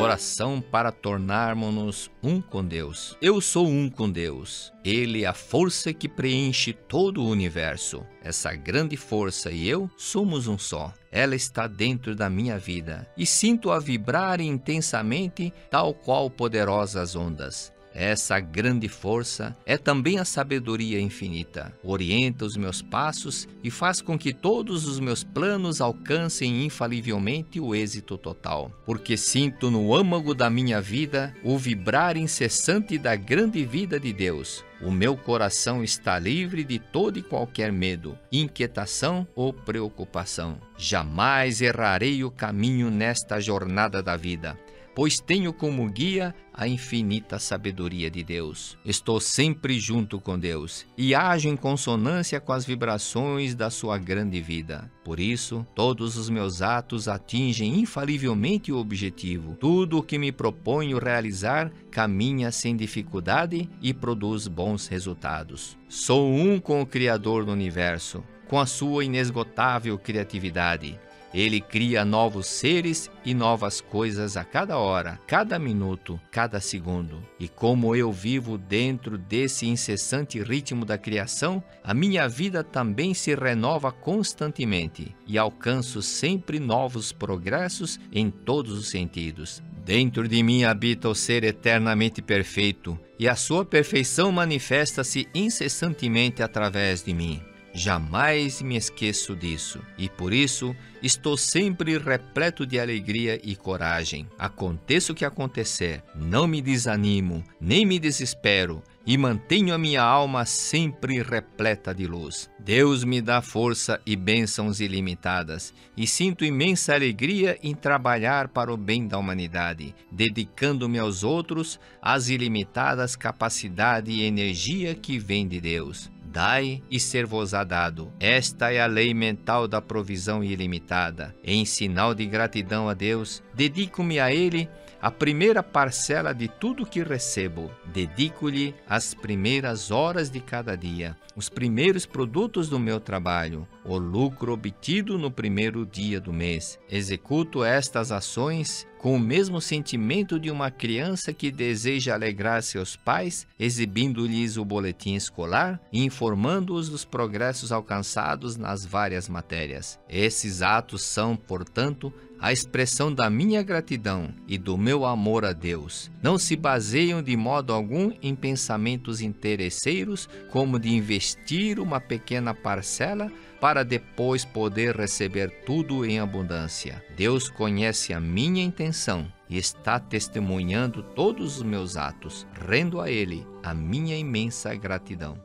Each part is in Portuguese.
Oração para tornarmos-nos um com Deus. Eu sou um com Deus. Ele é a força que preenche todo o universo. Essa grande força e eu somos um só. Ela está dentro da minha vida e sinto-a vibrar intensamente, tal qual poderosas ondas. Essa grande força é também a sabedoria infinita. Orienta os meus passos e faz com que todos os meus planos alcancem infalivelmente o êxito total. Porque sinto no âmago da minha vida o vibrar incessante da grande vida de Deus. O meu coração está livre de todo e qualquer medo, inquietação ou preocupação. Jamais errarei o caminho nesta jornada da vida, pois tenho como guia a infinita sabedoria de Deus. Estou sempre junto com Deus e ajo em consonância com as vibrações da sua grande vida. Por isso, todos os meus atos atingem infalivelmente o objetivo. Tudo o que me proponho realizar caminha sem dificuldade e produz bons resultados. Sou um com o Criador do Universo, com a sua inesgotável criatividade. Ele cria novos seres e novas coisas a cada hora, cada minuto, cada segundo. E como eu vivo dentro desse incessante ritmo da criação, a minha vida também se renova constantemente e alcanço sempre novos progressos em todos os sentidos. Dentro de mim habita o ser eternamente perfeito e a sua perfeição manifesta-se incessantemente através de mim. Jamais me esqueço disso e, por isso, estou sempre repleto de alegria e coragem. Aconteça o que acontecer, não me desanimo, nem me desespero e mantenho a minha alma sempre repleta de luz. Deus me dá força e bênçãos ilimitadas e sinto imensa alegria em trabalhar para o bem da humanidade, dedicando-me aos outros as ilimitadas capacidade e energia que vem de Deus. Dai e ser-vos-á dado. Esta é a lei mental da provisão ilimitada. Em sinal de gratidão a Deus, dedico-me a Ele a primeira parcela de tudo que recebo. Dedico-lhe as primeiras horas de cada dia, os primeiros produtos do meu trabalho, o lucro obtido no primeiro dia do mês. Executo estas ações com o mesmo sentimento de uma criança que deseja alegrar seus pais, exibindo-lhes o boletim escolar e informando-os dos progressos alcançados nas várias matérias. Esses atos são, portanto, a expressão da minha gratidão e do meu amor a Deus. Não se baseiam de modo algum em pensamentos interesseiros, como de investir uma pequena parcela para depois poder receber tudo em abundância. Deus conhece a minha intenção e está testemunhando todos os meus atos. Rendo a Ele a minha imensa gratidão.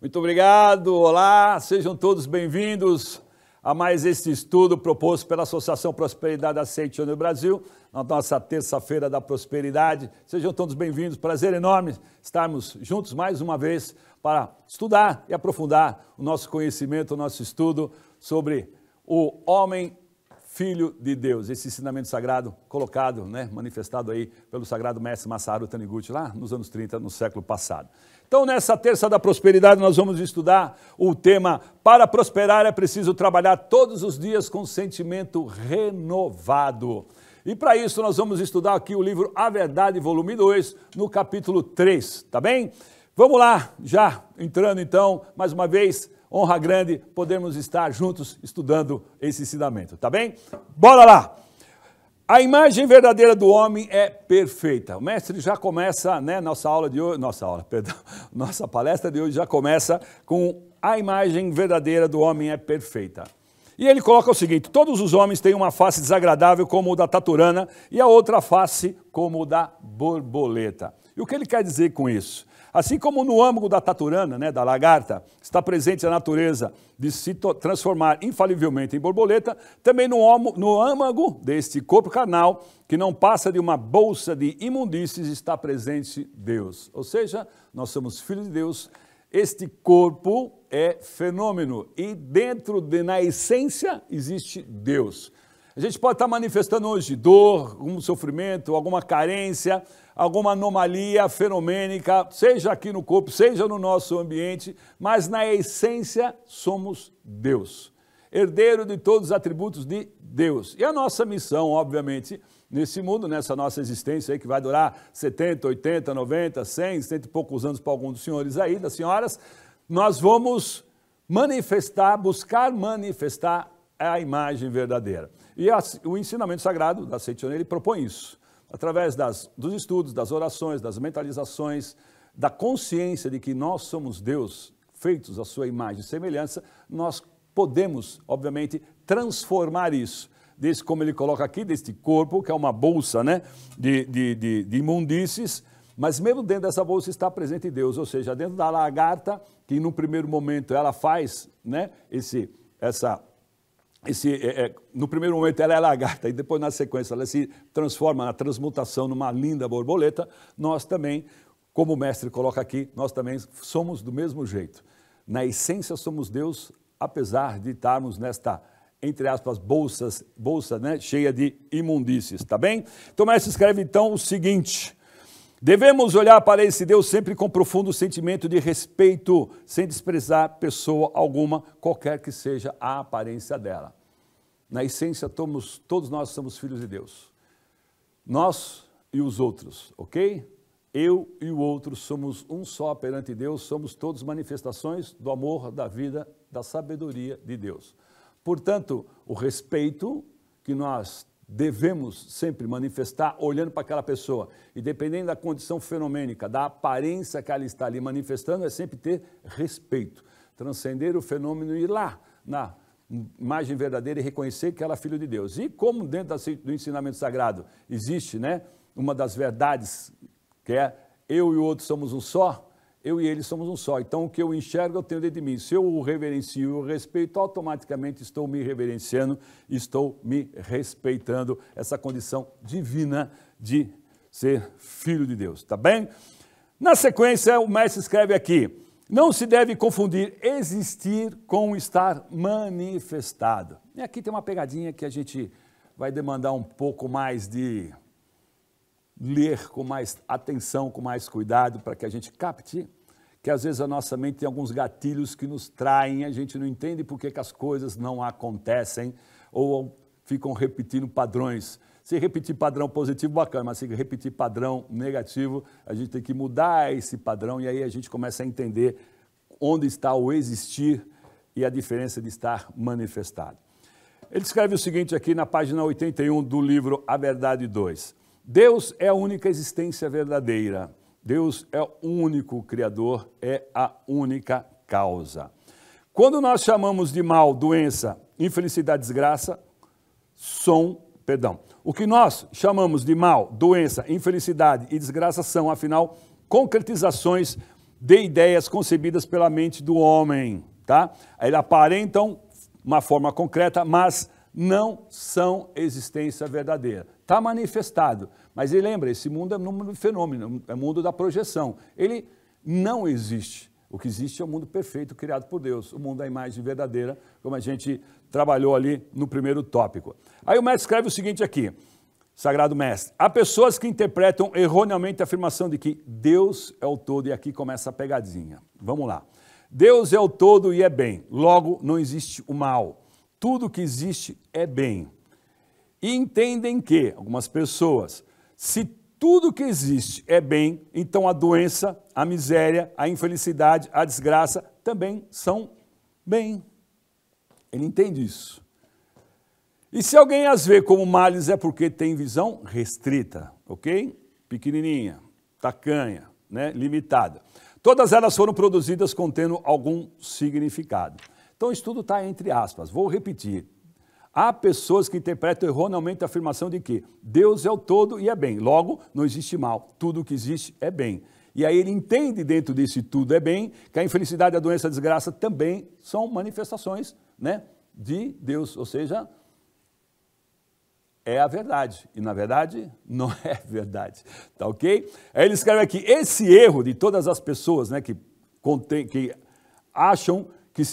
Muito obrigado, olá, sejam todos bem-vindos a mais este estudo proposto pela Associação Prosperidade Aceite no Brasil, na nossa terça-feira da prosperidade. Sejam todos bem-vindos, prazer enorme estarmos juntos mais uma vez para estudar e aprofundar o nosso conhecimento, o nosso estudo sobre o homem filho de Deus, esse ensinamento sagrado colocado, manifestado aí pelo sagrado mestre Masaru Taniguchi lá nos anos 30, no século passado. Então, nessa terça da prosperidade, nós vamos estudar o tema para prosperar é preciso trabalhar todos os dias com sentimento renovado. E para isso nós vamos estudar aqui o livro A Verdade, volume 2, no capítulo 3, tá bem? Vamos lá, já entrando então, mais uma vez, honra grande podermos estar juntos estudando esse ensinamento, tá bem? Bora lá! A imagem verdadeira do homem é perfeita. O mestre já começa, nossa palestra de hoje já começa com a imagem verdadeira do homem é perfeita. E ele coloca o seguinte: todos os homens têm uma face desagradável como o da taturana e a outra face como o da borboleta. E o que ele quer dizer com isso? Assim como no âmago da taturana, da lagarta, está presente a natureza de se transformar infalivelmente em borboleta, também no âmago deste corpo carnal, que não passa de uma bolsa de imundícies, está presente Deus. Ou seja, nós somos filhos de Deus, este corpo é fenômeno e na essência, existe Deus. A gente pode estar manifestando hoje dor, algum sofrimento, alguma carência, alguma anomalia fenomênica, seja aqui no corpo, seja no nosso ambiente, mas na essência somos Deus. herdeiro de todos os atributos de Deus. E a nossa missão, obviamente, nesse mundo, nessa nossa existência aí, que vai durar 70, 80, 90, 100, cento e poucos anos para alguns dos senhores aí, das senhoras, nós vamos manifestar, buscar manifestar a imagem verdadeira. E o ensinamento sagrado da Seitonê, ele propõe isso. Através dos estudos, das orações, das mentalizações, da consciência de que nós somos Deus, feitos à sua imagem e semelhança, nós podemos, obviamente, transformar isso. Desse, como ele coloca aqui, deste corpo, que é uma bolsa, né, de imundícies, mas mesmo dentro dessa bolsa está presente Deus, ou seja, dentro da lagarta, que no primeiro momento ela faz, né, no primeiro momento ela é lagarta e depois na sequência ela se transforma na transmutação numa linda borboleta, nós também, como o mestre coloca aqui, nós também somos do mesmo jeito. Na essência somos Deus, apesar de estarmos nesta, entre aspas, bolsa, né, cheia de imundícies, tá bem? Então o mestre escreve então o seguinte: devemos olhar para esse Deus sempre com profundo sentimento de respeito, sem desprezar pessoa alguma, qualquer que seja a aparência dela. Na essência, todos nós somos filhos de Deus. Nós e os outros, ok? Eu e o outro somos um só perante Deus, somos todos manifestações do amor, da vida, da sabedoria de Deus. Portanto, o respeito que nós devemos sempre manifestar olhando para aquela pessoa e dependendo da condição fenomênica, da aparência que ela está ali manifestando, é sempre ter respeito, transcender o fenômeno e ir lá na imagem verdadeira e reconhecer que ela é filho de Deus. E como dentro do ensinamento sagrado existe, né, uma das verdades que é eu e o outro somos um só, eu e ele somos um só. Então, o que eu enxergo, eu tenho dentro de mim. Se eu o reverencio e o respeito, automaticamente estou me reverenciando, estou me respeitando essa condição divina de ser filho de Deus, tá bem? Na sequência, o mestre escreve aqui: não se deve confundir existir com estar manifestado. E aqui tem uma pegadinha que a gente vai demandar um pouco mais de ler com mais atenção, com mais cuidado, para que a gente capte, que às vezes a nossa mente tem alguns gatilhos que nos traem, a gente não entende por que as coisas não acontecem, ou ficam repetindo padrões. Se repetir padrão positivo, bacana, mas se repetir padrão negativo, a gente tem que mudar esse padrão, e aí a gente começa a entender onde está o existir e a diferença de estar manifestado. Ele escreve o seguinte aqui na página 81 do livro A Verdade 2. Deus é a única existência verdadeira. Deus é o único Criador, é a única causa. Quando nós chamamos de mal, doença, infelicidade, desgraça, o que nós chamamos de mal, doença, infelicidade e desgraça são, afinal, concretizações de ideias concebidas pela mente do homem, tá? Eles aparentam uma forma concreta, mas não são existência verdadeira. Está manifestado, mas ele lembra, esse mundo é um mundo de fenômeno, é o mundo da projeção. Ele não existe. O que existe é o mundo perfeito criado por Deus, o mundo da imagem verdadeira, como a gente trabalhou ali no primeiro tópico. Aí o mestre escreve o seguinte aqui, Sagrado Mestre: há pessoas que interpretam erroneamente a afirmação de que Deus é o todo, e aqui começa a pegadinha. Vamos lá. Deus é o todo e é bem, logo não existe o mal. Tudo que existe é bem. E entendem que, algumas pessoas, se tudo que existe é bem, então a doença, a miséria, a infelicidade, a desgraça também são bem. Ele entende isso. E se alguém as vê como males é porque tem visão restrita, ok? Pequenininha, tacanha, né? Limitada. Todas elas foram produzidas contendo algum significado. Então isso tudo está entre aspas. Vou repetir. Há pessoas que interpretam erroneamente a afirmação de que Deus é o todo e é bem. Logo, não existe mal. Tudo o que existe é bem. E aí ele entende dentro desse tudo é bem, que a infelicidade, a doença, a desgraça também são manifestações, né, de Deus. Ou seja, é a verdade. E na verdade, não é verdade. Tá ok? Aí ele escreve aqui, esse erro de todas as pessoas, né, que acham que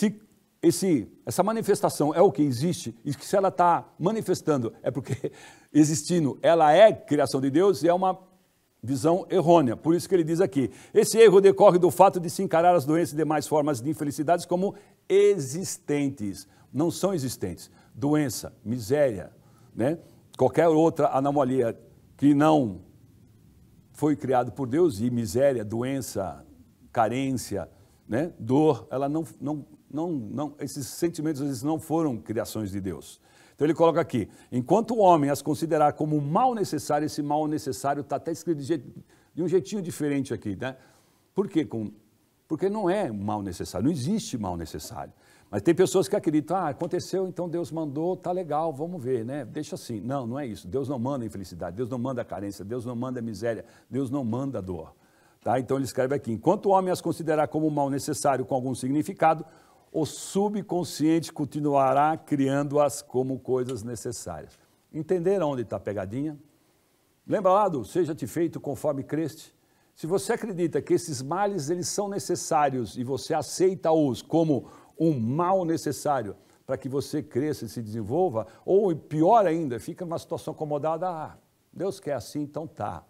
essa manifestação é o que existe, e que se ela está manifestando é porque existindo, ela é criação de Deus, e é uma visão errônea. Por isso que ele diz aqui, esse erro decorre do fato de se encarar as doenças e demais formas de infelicidades como existentes. não são existentes. Doença, miséria, né? Qualquer outra anomalia que não foi criado por Deus, e miséria, doença, carência, né? Dor, ela esses sentimentos às vezes não foram criações de Deus. Então ele coloca aqui, enquanto o homem as considerar como um mal necessário, esse mal necessário está até escrito de um jeitinho diferente aqui, né? Por quê? Porque não é mal necessário, não existe mal necessário. Mas tem pessoas que acreditam, aconteceu, então Deus mandou, tá legal, vamos ver, né? Deixa assim. Não, não é isso. Deus não manda infelicidade, Deus não manda carência, Deus não manda miséria, Deus não manda dor. Tá? Então ele escreve aqui, enquanto o homem as considerar como mal necessário com algum significado, o subconsciente continuará criando-as como coisas necessárias. Entenderam onde está a pegadinha? Lembra lá do seja-te feito conforme creste? Se você acredita que esses males eles são necessários e você aceita-os como um mal necessário para que você cresça e se desenvolva, ou pior ainda, fica numa situação acomodada, Deus quer assim, então tá.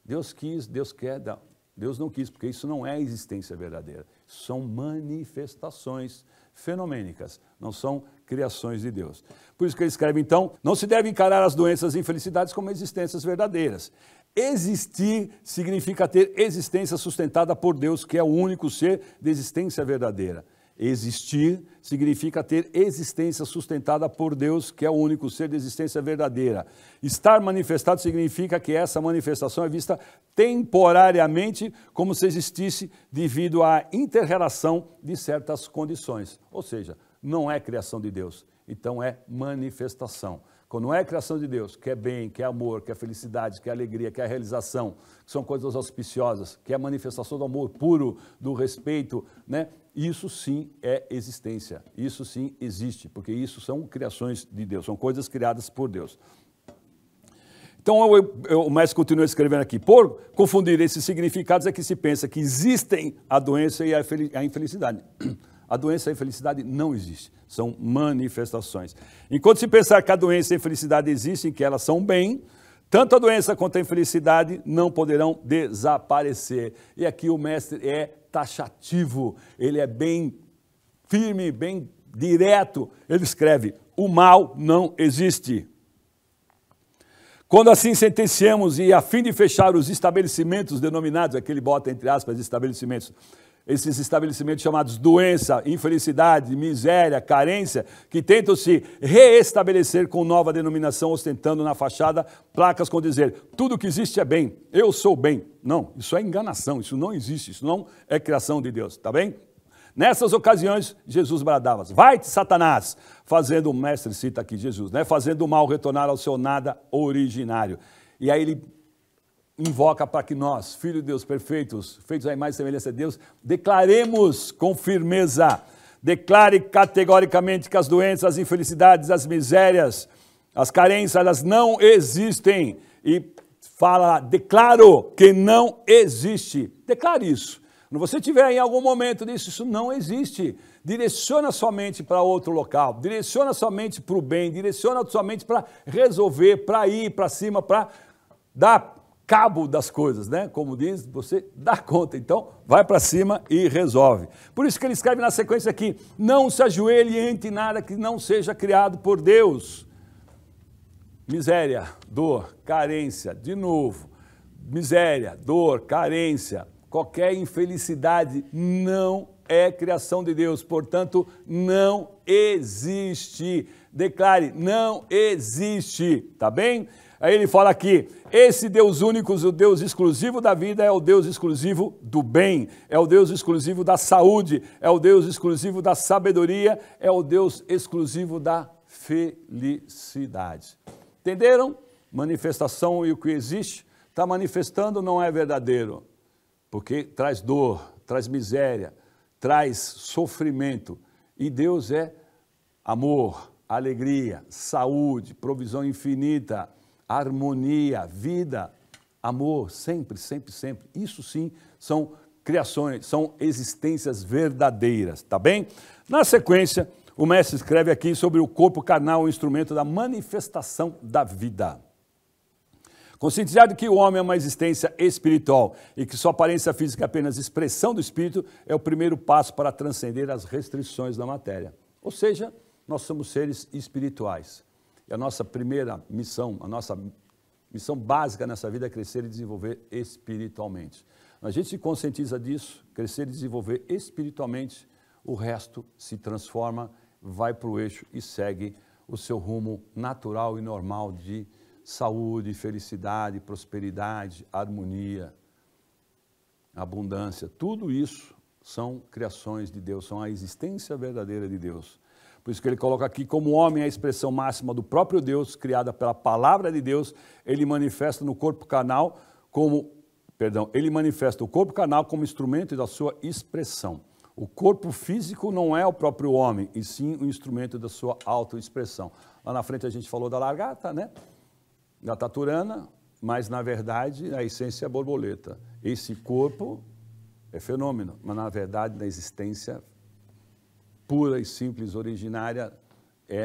Deus quis, Deus quer, não. Deus não quis, porque isso não é existência verdadeira. São manifestações fenomênicas, não são criações de Deus. Por isso que ele escreve, então, não se deve encarar as doenças e infelicidades como existências verdadeiras. Existir significa ter existência sustentada por Deus, que é o único ser de existência verdadeira. Existir significa ter existência sustentada por Deus, que é o único ser de existência verdadeira. Estar manifestado significa que essa manifestação é vista temporariamente como se existisse devido à inter-relação de certas condições. Ou seja, não é criação de Deus, então é manifestação. Quando não é criação de Deus, que é bem, que é amor, que é felicidade, que é alegria, que é realização, que são coisas auspiciosas, que é a manifestação do amor puro, do respeito, né? Isso sim é existência, isso sim existe, porque isso são criações de Deus, são coisas criadas por Deus. Então o mestre continua escrevendo aqui, por confundir esses significados é que se pensa que existem a doença e a infelicidade. A doença e a infelicidade não existem, são manifestações. Enquanto se pensar que a doença e a infelicidade existem, que elas são bem, tanto a doença quanto a infelicidade não poderão desaparecer. E aqui o mestre é taxativo, ele é bem firme, bem direto. Ele escreve, o mal não existe. Quando assim sentenciamos e a fim de fechar os estabelecimentos denominados, aqui ele bota entre aspas estabelecimentos, esses estabelecimentos chamados doença, infelicidade, miséria, carência, que tentam se reestabelecer com nova denominação, ostentando na fachada placas com dizer, tudo que existe é bem, eu sou bem. Não, isso é enganação, isso não existe, isso não é criação de Deus, tá bem? Nessas ocasiões, Jesus bradava, vai-te, Satanás, fazendo, o mestre cita aqui Jesus, né? Fazendo o mal retornar ao seu nada originário. E aí ele invoca para que nós, filhos de Deus perfeitos, feitos à imagem e semelhança de Deus, declaremos com firmeza, declare categoricamente que as doenças, as infelicidades, as misérias, as carências, elas não existem. E fala, declaro que não existe. Declare isso. Quando você tiver em algum momento disso, isso não existe. Direciona sua mente para outro local, direciona sua mente para o bem, direciona sua mente para resolver, para ir para cima, para dar cabo das coisas, né? Como diz, você dá conta, então vai para cima e resolve. Por isso que ele escreve na sequência aqui, não se ajoelhe ante nada que não seja criado por Deus. Miséria, dor, carência, de novo, miséria, dor, carência, qualquer infelicidade não é criação de Deus, portanto, não existe. Declare, não existe, tá bem? Aí ele fala aqui, esse Deus único, o Deus exclusivo da vida, é o Deus exclusivo do bem, é o Deus exclusivo da saúde, é o Deus exclusivo da sabedoria, é o Deus exclusivo da felicidade. Entenderam? Manifestação e o que existe, está manifestando não é verdadeiro, porque traz dor, traz miséria, traz sofrimento, e Deus é amor, alegria, saúde, provisão infinita, harmonia, vida, amor, sempre, sempre, sempre. Isso sim são criações, são existências verdadeiras, tá bem? Na sequência, o mestre escreve aqui sobre o corpo carnal, o instrumento da manifestação da vida. Conscientizado que o homem é uma existência espiritual e que sua aparência física é apenas expressão do espírito, é o primeiro passo para transcender as restrições da matéria. Ou seja, nós somos seres espirituais. E a nossa primeira missão, a nossa missão básica nessa vida é crescer e desenvolver espiritualmente. A gente se conscientiza disso, crescer e desenvolver espiritualmente, o resto se transforma, vai para o eixo e segue o seu rumo natural e normal de saúde, felicidade, prosperidade, harmonia, abundância. Tudo isso são criações de Deus, são a existência verdadeira de Deus. Por isso que ele coloca aqui, como o homem é a expressão máxima do próprio Deus, criada pela palavra de Deus, ele manifesta no corpo carnal ele manifesta o corpo carnal como instrumento da sua expressão. O corpo físico não é o próprio homem, e sim o instrumento da sua autoexpressão. Lá na frente a gente falou da lagarta, né? Da taturana, mas na verdade a essência é a borboleta. Esse corpo é fenômeno, mas na verdade na existência pura e simples, originária,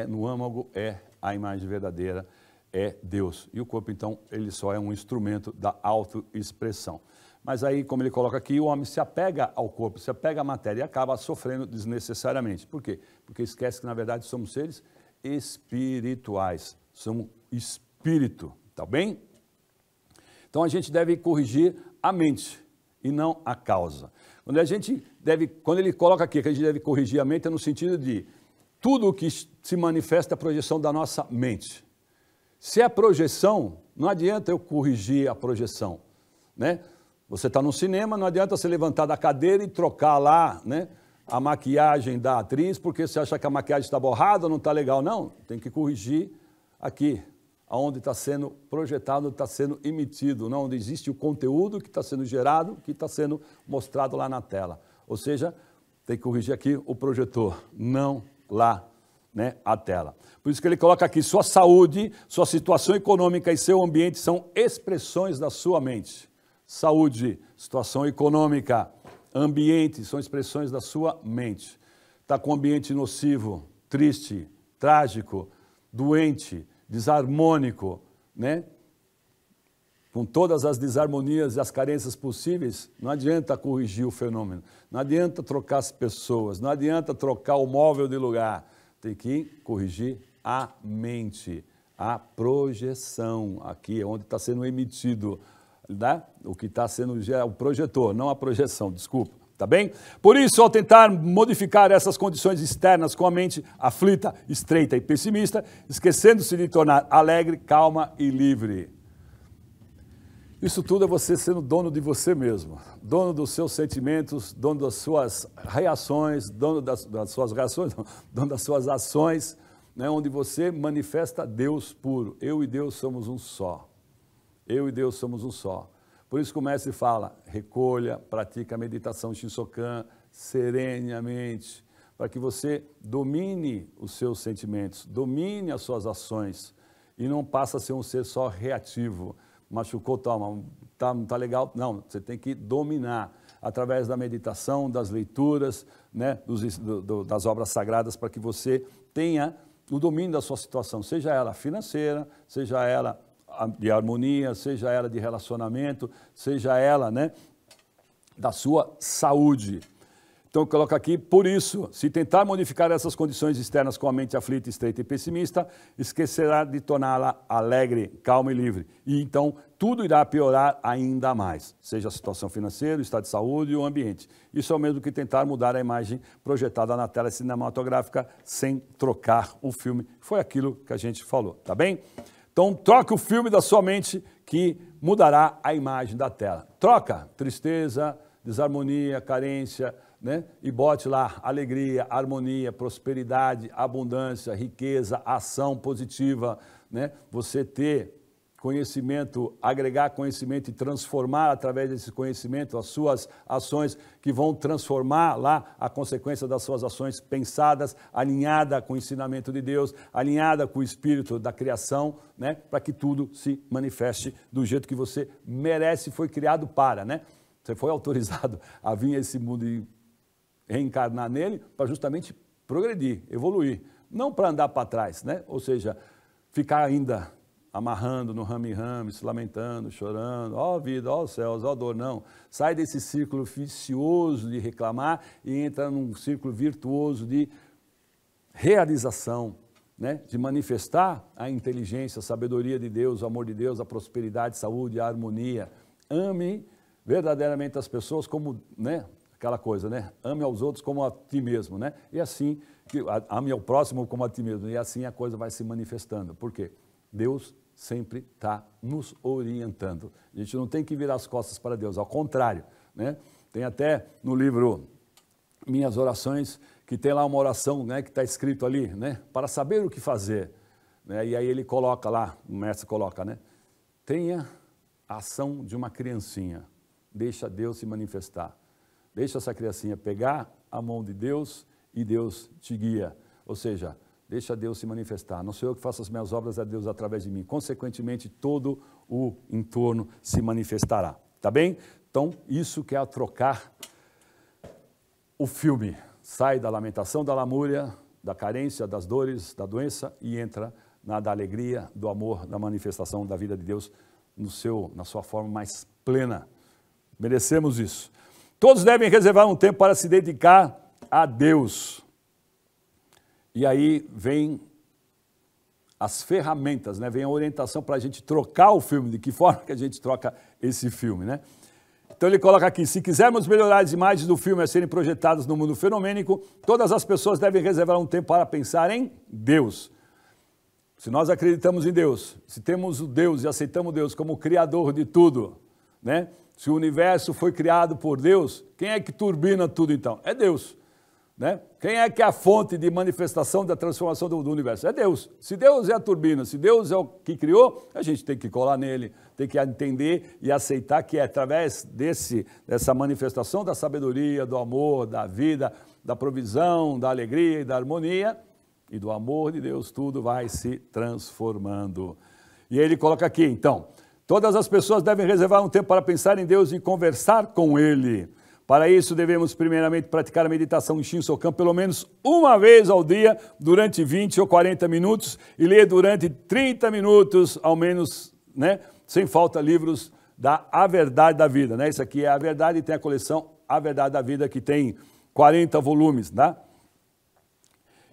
no âmago é a imagem verdadeira, é Deus. E o corpo, então, ele só é um instrumento da autoexpressão. Mas aí, como ele coloca aqui, o homem se apega ao corpo, se apega à matéria e acaba sofrendo desnecessariamente. Por quê? Porque esquece que, na verdade, somos seres espirituais. Somos espírito, tá bem? Então, a gente deve corrigir a mente e não a causa. Quando ele coloca aqui que a gente deve corrigir a mente, é no sentido de tudo o que se manifesta é a projeção da nossa mente. Se é projeção, não adianta eu corrigir a projeção, né? Você está no cinema, não adianta você levantar da cadeira e trocar lá, né, a maquiagem da atriz, porque você acha que a maquiagem está borrada, não está legal. Não, tem que corrigir aqui, onde está sendo projetado, está sendo emitido, não, onde existe o conteúdo que está sendo gerado, que está sendo mostrado lá na tela. Ou seja, tem que corrigir aqui o projetor, não lá, né, a tela. Por isso que ele coloca aqui, sua saúde, sua situação econômica e seu ambiente são expressões da sua mente. Saúde, situação econômica, ambiente, são expressões da sua mente. Está com um ambiente nocivo, triste, trágico, doente, desarmônico, né? Com todas as desarmonias e as carências possíveis, não adianta corrigir o fenômeno, não adianta trocar as pessoas, não adianta trocar o móvel de lugar, tem que corrigir a mente, a projeção, aqui é onde está sendo emitido, né? O que está sendo o projetor, não a projeção, desculpa, tá bem? Por isso, ao tentar modificar essas condições externas com a mente aflita, estreita e pessimista, esquecendo-se de tornar alegre, calma e livre. Isso tudo é você sendo dono de você mesmo, dono dos seus sentimentos, dono das suas reações, dono das suas reações, não, dono das suas ações, né, onde você manifesta Deus puro. Eu e Deus somos um só. Eu e Deus somos um só. Por isso que o mestre fala, recolha, pratique a meditação Shinsokan serenamente, para que você domine os seus sentimentos, domine as suas ações e não passe a ser um ser só reativo. Machucou, toma, não está legal. Não, você tem que dominar através da meditação, das leituras, né, das obras sagradas, para que você tenha o domínio da sua situação, seja ela financeira, seja ela de harmonia, seja ela de relacionamento, seja ela, né, da sua saúde. Então, coloca aqui, por isso, se tentar modificar essas condições externas com a mente aflita, estreita e pessimista, esquecerá de torná-la alegre, calma e livre. E então, tudo irá piorar ainda mais, seja a situação financeira, o estado de saúde e o ambiente. Isso é o mesmo que tentar mudar a imagem projetada na tela cinematográfica sem trocar o filme. Foi aquilo que a gente falou, tá bem? Então, troque o filme da sua mente que mudará a imagem da tela. Troca tristeza, desarmonia, carência, né? E bote lá alegria, harmonia, prosperidade, abundância, riqueza, ação positiva, né? Você ter conhecimento, agregar conhecimento e transformar através desse conhecimento as suas ações que vão transformar lá a consequência das suas ações pensadas, alinhada com o ensinamento de Deus, alinhada com o espírito da criação, né? Para que tudo se manifeste do jeito que você merece e foi criado para, né? Você foi autorizado a vir a esse mundo e reencarnar nele para justamente progredir, evoluir, não para andar para trás, né? Ou seja, ficar ainda amarrando no rame-rame, se lamentando, chorando, ó vida, ó céus, ó dor, não. Sai desse círculo vicioso de reclamar e entra num círculo virtuoso de realização, né, de manifestar a inteligência, a sabedoria de Deus, o amor de Deus, a prosperidade, a saúde, a harmonia. Ame verdadeiramente as pessoas como, né, aquela coisa, né? Ame aos outros como a ti mesmo, né? E assim, ame ao próximo como a ti mesmo. E assim a coisa vai se manifestando. Por quê? Deus sempre está nos orientando. A gente não tem que virar as costas para Deus, ao contrário, né? Tem até no livro Minhas Orações, que tem lá uma oração, né, que está escrito ali, né, para saber o que fazer. Né? E aí ele coloca lá, o mestre coloca, né? Tenha a ação de uma criancinha, deixa Deus se manifestar. Deixa essa criancinha pegar a mão de Deus e Deus te guia. Ou seja, deixa Deus se manifestar. Não sou eu que faço as minhas obras, é Deus através de mim. Consequentemente, todo o entorno se manifestará. Tá bem? Então, isso que é trocar o filme. Sai da lamentação, da lamúria, da carência, das dores, da doença e entra da alegria, do amor, da manifestação da vida de Deus na sua forma mais plena. Merecemos isso. Todos devem reservar um tempo para se dedicar a Deus. E aí vem as ferramentas, né? Vem a orientação para a gente trocar o filme, de que forma que a gente troca esse filme, né? Então ele coloca aqui, se quisermos melhorar as imagens do filme a serem projetadas no mundo fenomênico, todas as pessoas devem reservar um tempo para pensar em Deus. Se nós acreditamos em Deus, se temos o Deus e aceitamos Deus como o Criador de tudo, né? Se o universo foi criado por Deus, quem é que turbina tudo então? É Deus. Né? Quem é que é a fonte de manifestação da transformação do universo? É Deus. Se Deus é a turbina, se Deus é o que criou, a gente tem que colar nele, tem que entender e aceitar que é através dessa manifestação da sabedoria, do amor, da vida, da provisão, da alegria e da harmonia e do amor de Deus, tudo vai se transformando. E ele coloca aqui, então, todas as pessoas devem reservar um tempo para pensar em Deus e conversar com Ele. Para isso, devemos primeiramente praticar a meditação em Shinsokan pelo menos uma vez ao dia, durante 20 ou 40 minutos, e ler durante 30 minutos, ao menos, né, sem falta, livros da A Verdade da Vida. Né? Isso aqui é A Verdade e tem a coleção A Verdade da Vida, que tem 40 volumes. Tá?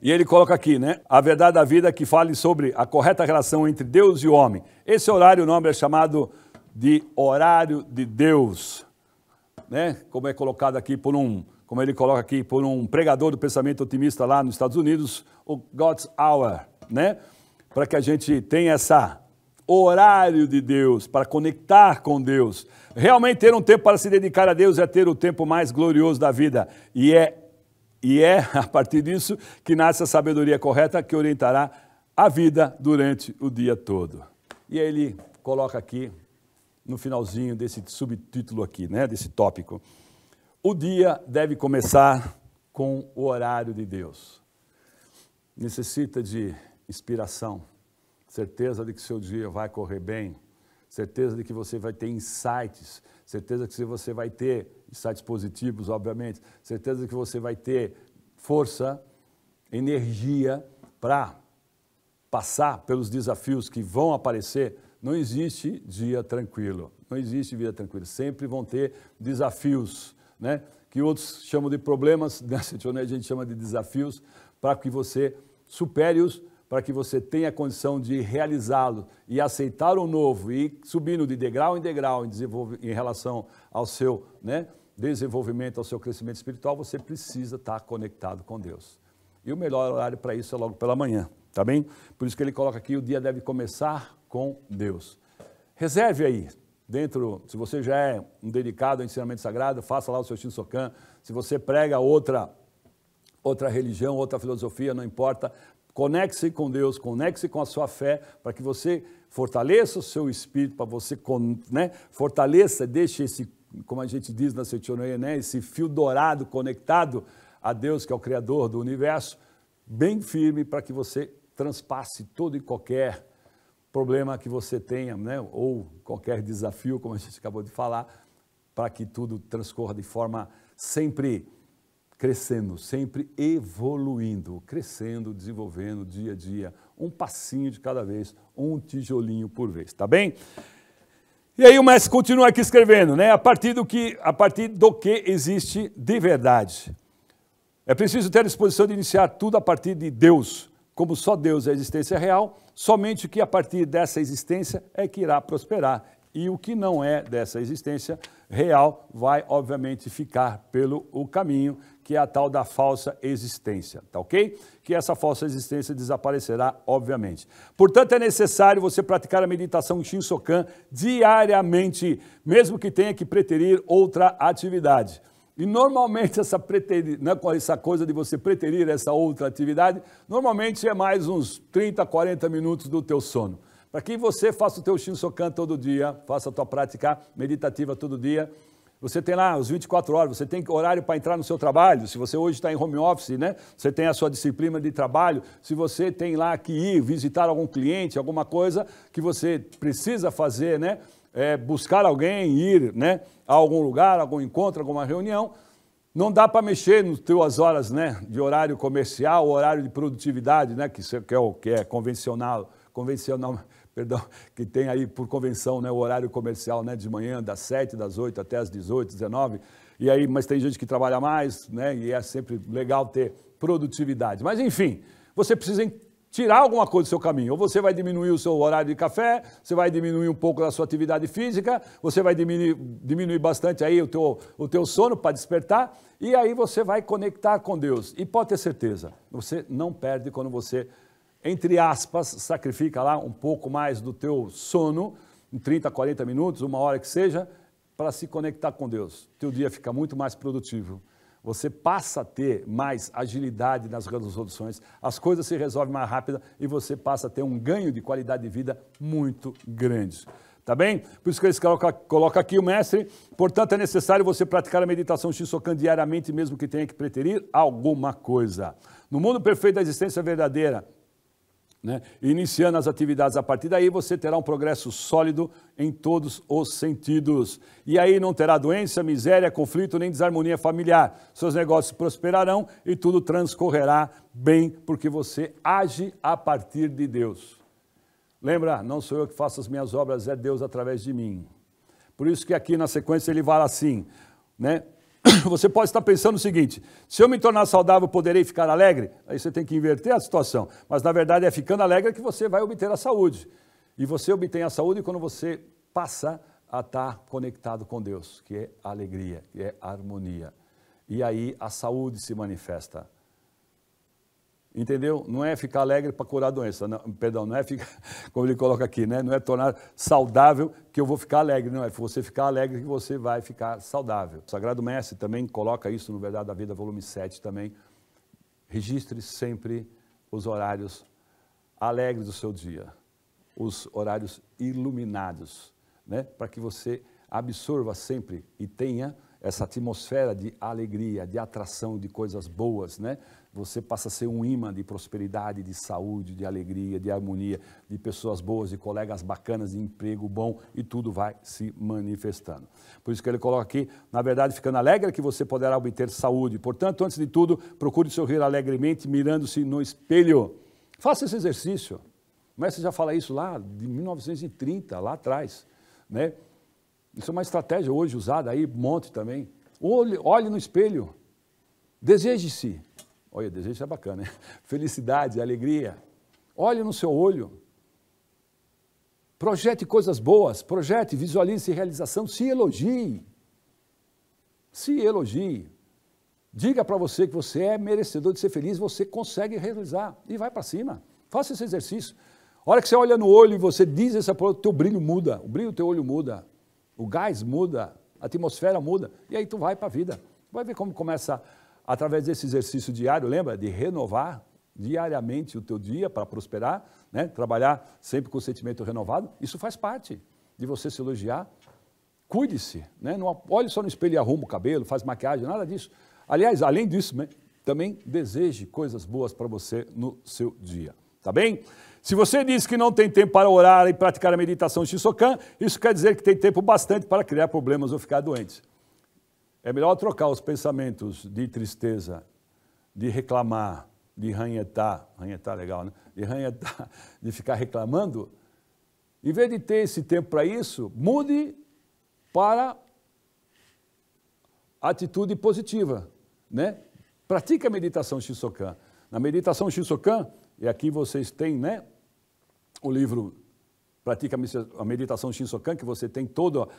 E ele coloca aqui, né, A Verdade da Vida, que fale sobre a correta relação entre Deus e o homem. Esse horário, o nome é chamado de Horário de Deus. Né, como é colocado aqui como ele coloca aqui por um pregador do pensamento otimista lá nos Estados Unidos, o God's Hour, né? Para que a gente tenha esse horário de Deus, para conectar com Deus. Realmente ter um tempo para se dedicar a Deus é ter o tempo mais glorioso da vida. E é a partir disso que nasce a sabedoria correta que orientará a vida durante o dia todo. E aí ele coloca aqui, no finalzinho desse subtítulo aqui, né, desse tópico. O dia deve começar com o horário de Deus. Necessita de inspiração, certeza de que seu dia vai correr bem, certeza de que você vai ter insights, certeza de que você vai ter insights positivos, obviamente, certeza de que você vai ter força, energia para passar pelos desafios que vão aparecer. Não existe dia tranquilo, não existe vida tranquila. Sempre vão ter desafios, né? Que outros chamam de problemas, nessa a gente chama de desafios, para que você supere-os, para que você tenha a condição de realizá-lo e aceitar o novo e subindo de degrau em degrau em relação ao seu, né, desenvolvimento, ao seu crescimento espiritual, você precisa estar conectado com Deus. E o melhor horário para isso é logo pela manhã, tá bem? Por isso que ele coloca aqui, o dia deve começar com Deus. Reserve aí, se você já é um dedicado ao ensinamento sagrado, faça lá o seu Shinsokan. Se você prega outra religião, outra filosofia, não importa, conecte-se com Deus, conecte-se com a sua fé, para que você fortaleça o seu espírito, para você, né, fortaleça, deixe esse, como a gente diz na Seitonoye, né, esse fio dourado conectado a Deus, que é o Criador do universo, bem firme, para que você transpasse todo e qualquer problema que você tenha, né, ou qualquer desafio, como a gente acabou de falar, para que tudo transcorra de forma sempre crescendo, sempre evoluindo, crescendo, desenvolvendo dia a dia, um passinho de cada vez, um tijolinho por vez, tá bem? E aí o mestre continua aqui escrevendo, né, a partir do que existe de verdade. É preciso ter a disposição de iniciar tudo a partir de Deus. Como só Deus é a existência real, somente o que a partir dessa existência é que irá prosperar. E o que não é dessa existência real vai, obviamente, ficar pelo caminho, que é a tal da falsa existência, tá ok? Que essa falsa existência desaparecerá, obviamente. Portanto, é necessário você praticar a meditação Shinsokan diariamente, mesmo que tenha que preterir outra atividade. E normalmente essa coisa de você preterir essa outra atividade, normalmente é mais uns 30, 40 minutos do teu sono. Para que você faça o teu Shinsokan todo dia, faça a tua prática meditativa todo dia, você tem lá os 24 horas, você tem horário para entrar no seu trabalho, se você hoje está em home office, né? Você tem a sua disciplina de trabalho, se você tem lá que ir visitar algum cliente, alguma coisa que você precisa fazer, né? Buscar alguém, ir, né, a algum lugar, algum encontro, alguma reunião, não dá para mexer nas tuas horas, né, de horário comercial, horário de produtividade, né, que é convencional, perdão, que tem aí por convenção, né, o horário comercial, né, de manhã das 7, das 8 até as 18, 19, e aí, mas tem gente que trabalha mais, né, e é sempre legal ter produtividade. Mas enfim, você precisa tirar alguma coisa do seu caminho. Ou você vai diminuir o seu horário de café, você vai diminuir um pouco da sua atividade física, você vai diminuir bastante aí o teu sono para despertar, e aí você vai conectar com Deus. E pode ter certeza, você não perde quando você, entre aspas, sacrifica lá um pouco mais do teu sono, em 30, 40 minutos, uma hora que seja, para se conectar com Deus. Teu dia fica muito mais produtivo. Você passa a ter mais agilidade nas resoluções, as coisas se resolvem mais rápido e você passa a ter um ganho de qualidade de vida muito grande. Tá bem? Por isso que eles colocam aqui o mestre. Portanto, é necessário você praticar a meditação Shinsokan diariamente, mesmo que tenha que preterir alguma coisa. No mundo perfeito da existência verdadeira, né, iniciando as atividades a partir daí, você terá um progresso sólido em todos os sentidos. E aí não terá doença, miséria, conflito, nem desarmonia familiar. Seus negócios prosperarão e tudo transcorrerá bem, porque você age a partir de Deus. Lembra? Não sou eu que faço as minhas obras, é Deus através de mim. Por isso que aqui na sequência ele fala assim, né? Você pode estar pensando o seguinte, se eu me tornar saudável, poderei ficar alegre? Aí você tem que inverter a situação. Mas, na verdade, é ficando alegre que você vai obter a saúde. E você obtém a saúde quando você passa a estar conectado com Deus, que é a alegria, que é a harmonia. E aí a saúde se manifesta. Entendeu? Não é ficar alegre para curar a doença, não, perdão, não é ficar, como ele coloca aqui, né? Não é tornar saudável que eu vou ficar alegre, não, é você ficar alegre que você vai ficar saudável. O Sagrado Mestre também coloca isso no Verdade da Vida, volume 7 também. Registre sempre os horários alegres do seu dia, os horários iluminados, né? Para que você absorva sempre e tenha essa atmosfera de alegria, de atração de coisas boas, né? Você passa a ser um imã de prosperidade, de saúde, de alegria, de harmonia, de pessoas boas, de colegas bacanas, de emprego bom, e tudo vai se manifestando. Por isso que ele coloca aqui, na verdade, ficando alegre que você poderá obter saúde. Portanto, antes de tudo, procure sorrir alegremente, mirando-se no espelho. Faça esse exercício. O mestre já fala isso lá de 1930, lá atrás, né? Isso é uma estratégia hoje usada aí, um monte também. Olhe no espelho, deseje-se. Olha, desejo é bacana, né? Felicidade, alegria. Olhe no seu olho. Projete coisas boas, projete, visualize realização, se elogie. Se elogie. Diga para você que você é merecedor de ser feliz, você consegue realizar. E vai para cima. Faça esse exercício. A hora que você olha no olho e você diz essa palavra, o teu brilho muda, o brilho do teu olho muda, o gás muda, a atmosfera muda, e aí tu vai para a vida. Vai ver como começa, através desse exercício diário, lembra? De renovar diariamente o teu dia para prosperar, né? Trabalhar sempre com o sentimento renovado, isso faz parte de você se elogiar. Cuide-se, né? Não olhe só no espelho e arruma o cabelo, faz maquiagem, nada disso. Aliás, além disso, né? Também deseje coisas boas para você no seu dia, tá bem? Se você diz que não tem tempo para orar e praticar a meditação Shinsokan, isso quer dizer que tem tempo bastante para criar problemas ou ficar doente. É melhor trocar os pensamentos de tristeza, de reclamar, de ranhetar legal, né? De ranhetar, de ficar reclamando. Em vez de ter esse tempo para isso, mude para atitude positiva, né? Pratique a meditação Shinsokan. Na meditação Shinsokan, e aqui vocês têm, né, o livro Pratique a meditação Shinsokan, que você tem todo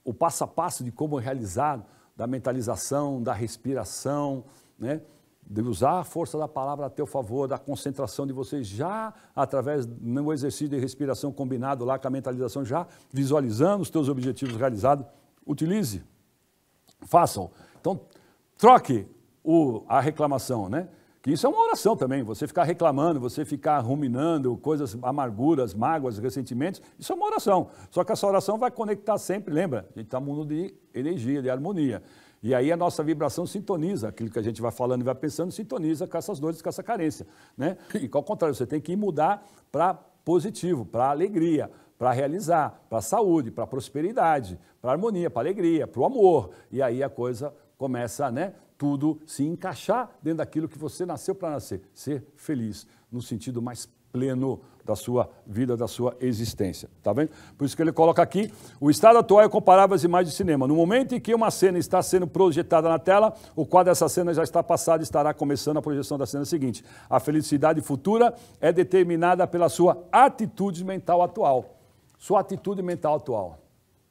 o passo a passo de como realizar, da mentalização, da respiração, né, de usar a força da palavra a teu favor, da concentração de vocês já através do exercício de respiração combinado lá com a mentalização, já visualizando os teus objetivos realizados. Utilize, façam. Então, troque a reclamação, né? Que isso é uma oração também, você ficar reclamando, você ficar ruminando coisas, amarguras, mágoas, ressentimentos, isso é uma oração. Só que essa oração vai conectar sempre, lembra? A gente está no mundo de energia, de harmonia. E aí a nossa vibração sintoniza, aquilo que a gente vai falando e vai pensando, sintoniza com essas dores, com essa carência, né? E ao contrário, você tem que mudar para positivo, para alegria, para realizar, para saúde, para prosperidade, para harmonia, para alegria, para o amor. E aí a coisa começa, né, tudo se encaixar dentro daquilo que você nasceu para nascer, ser feliz, no sentido mais pleno da sua vida, da sua existência, tá vendo? Por isso que ele coloca aqui, o estado atual é comparável às imagens de cinema. No momento em que uma cena está sendo projetada na tela, o quadro dessa cena já está passado e estará começando a projeção da cena seguinte. A felicidade futura é determinada pela sua atitude mental atual. Sua atitude mental atual.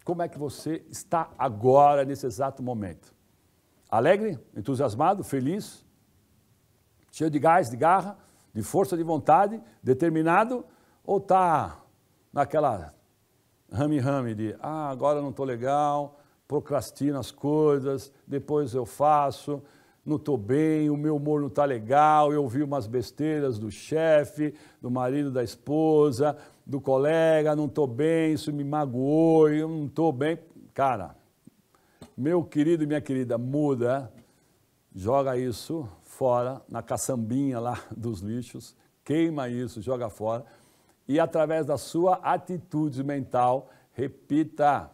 Como é que você está agora, nesse exato momento? Alegre, entusiasmado, feliz, cheio de gás, de garra, de força de vontade, determinado, ou está naquela rame-rame de agora não estou legal, procrastino as coisas, depois eu faço, não estou bem, o meu humor não está legal, eu ouvi umas besteiras do chefe, do marido da esposa, do colega, não estou bem, isso me magoou, eu não estou bem. Cara, meu querido e minha querida, muda, joga isso fora, na caçambinha lá dos lixos, queima isso, joga fora, e através da sua atitude mental, repita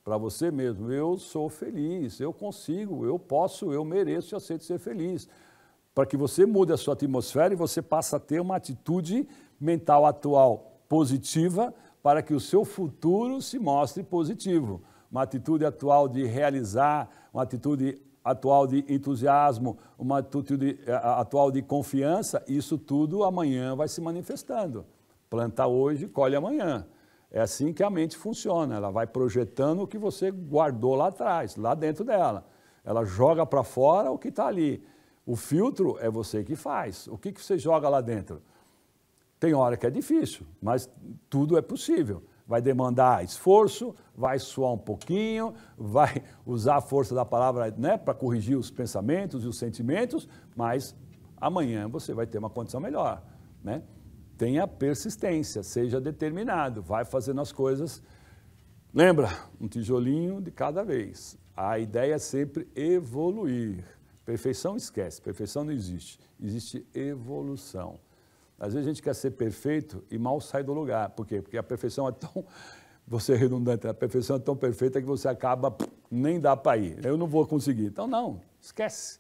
para você mesmo, eu sou feliz, eu consigo, eu posso, eu mereço e aceito ser feliz. Para que você mude a sua atmosfera e você passe a ter uma atitude mental atual positiva, para que o seu futuro se mostre positivo. Uma atitude atual de realizar, uma atitude atual de entusiasmo, uma atitude atual de confiança, isso tudo amanhã vai se manifestando. Planta hoje, colhe amanhã. É assim que a mente funciona, ela vai projetando o que você guardou lá atrás, lá dentro dela. Ela joga para fora o que está ali. O filtro é você que faz. O que você joga lá dentro? Tem hora que é difícil, mas tudo é possível. Vai demandar esforço, vai suar um pouquinho, vai usar a força da palavra, né, para corrigir os pensamentos e os sentimentos, mas amanhã você vai ter uma condição melhor, né? Tenha persistência, seja determinado, vai fazendo as coisas. Lembra, um tijolinho de cada vez. A ideia é sempre evoluir. Perfeição esquece, perfeição não existe, existe evolução. Às vezes a gente quer ser perfeito e mal sai do lugar. Por quê? Porque a perfeição é tão, você é redundante, a perfeição é tão perfeita que você acaba, nem dá para ir. Eu não vou conseguir. Então não, esquece.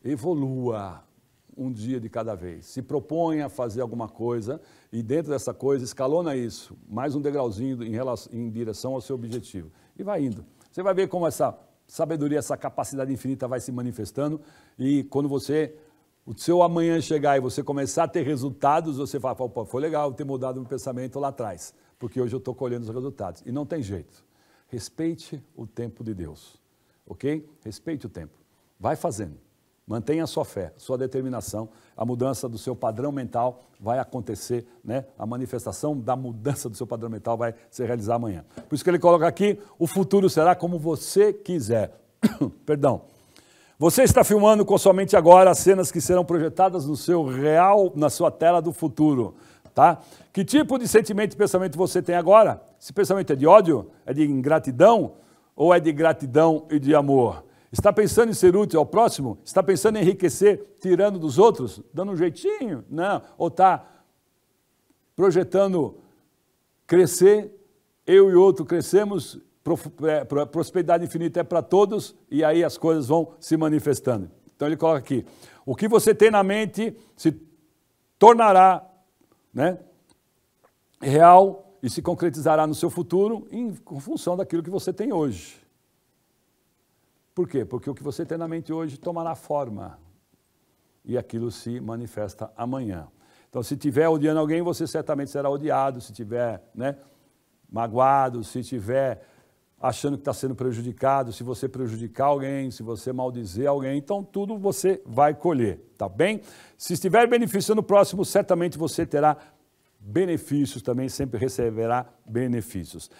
Evolua um dia de cada vez. Se proponha a fazer alguma coisa e dentro dessa coisa escalona isso, mais um degrauzinho em direção ao seu objetivo. E vai indo. Você vai ver como essa sabedoria, essa capacidade infinita vai se manifestando e quando você... o seu amanhã chegar e você começar a ter resultados, você fala, pô, foi legal ter mudado meu pensamento lá atrás, porque hoje eu estou colhendo os resultados. E não tem jeito. Respeite o tempo de Deus, ok? Respeite o tempo. Vai fazendo. Mantenha a sua fé, sua determinação. A mudança do seu padrão mental vai acontecer, né? A manifestação da mudança do seu padrão mental vai se realizar amanhã. Por isso que ele coloca aqui, o futuro será como você quiser. Perdão. Você está filmando com somente agora as cenas que serão projetadas no seu real, na sua tela do futuro, tá? Que tipo de sentimento e pensamento você tem agora? Esse pensamento é de ódio? É de ingratidão? Ou é de gratidão e de amor? Está pensando em ser útil ao próximo? Está pensando em enriquecer, tirando dos outros? Dando um jeitinho? Não. Ou está projetando crescer, eu e outro crescemos, prosperidade infinita é para todos, e aí as coisas vão se manifestando. Então ele coloca aqui, o que você tem na mente se tornará, né, real e se concretizará no seu futuro em função daquilo que você tem hoje. Por quê? Porque o que você tem na mente hoje tomará forma e aquilo se manifesta amanhã. Então, se tiver odiando alguém, você certamente será odiado. Se tiver, né, magoado, se tiver achando que está sendo prejudicado, se você prejudicar alguém, se você maldizer alguém, então tudo você vai colher, tá bem? Se estiver beneficiando o próximo, certamente você terá benefícios também, sempre receberá benefícios.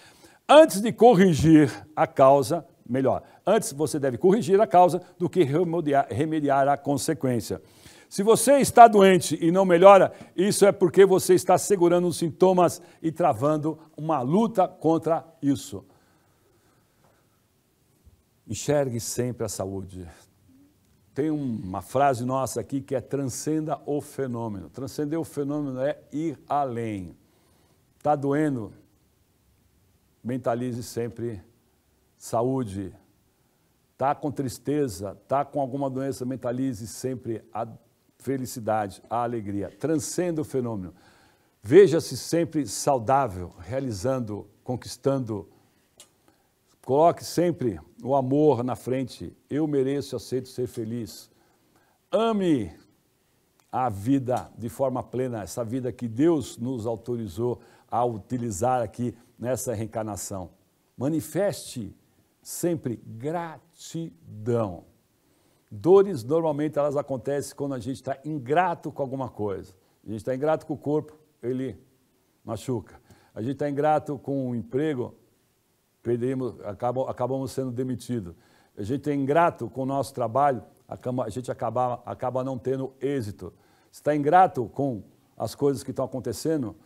Antes de corrigir a causa, melhor, antes você deve corrigir a causa do que remediar a consequência. Se você está doente e não melhora, isso é porque você está segurando os sintomas e travando uma luta contra isso. Enxergue sempre a saúde. Tem uma frase nossa aqui que é transcenda o fenômeno. Transcender o fenômeno é ir além. Está doendo? Mentalize sempre saúde. Está com tristeza, está com alguma doença, mentalize sempre a felicidade, a alegria. Transcenda o fenômeno. Veja-se sempre saudável, realizando, conquistando. Coloque sempre o amor na frente. Eu mereço, aceito ser feliz. Ame a vida de forma plena, essa vida que Deus nos autorizou a utilizar aqui nessa reencarnação. Manifeste sempre gratidão. Dores, normalmente, elas acontecem quando a gente está ingrato com alguma coisa. A gente está ingrato com o corpo, ele machuca. A gente está ingrato com o emprego, acabamos sendo demitidos. A gente é ingrato com o nosso trabalho, a gente acaba não tendo êxito. Você está ingrato com as coisas que estão acontecendo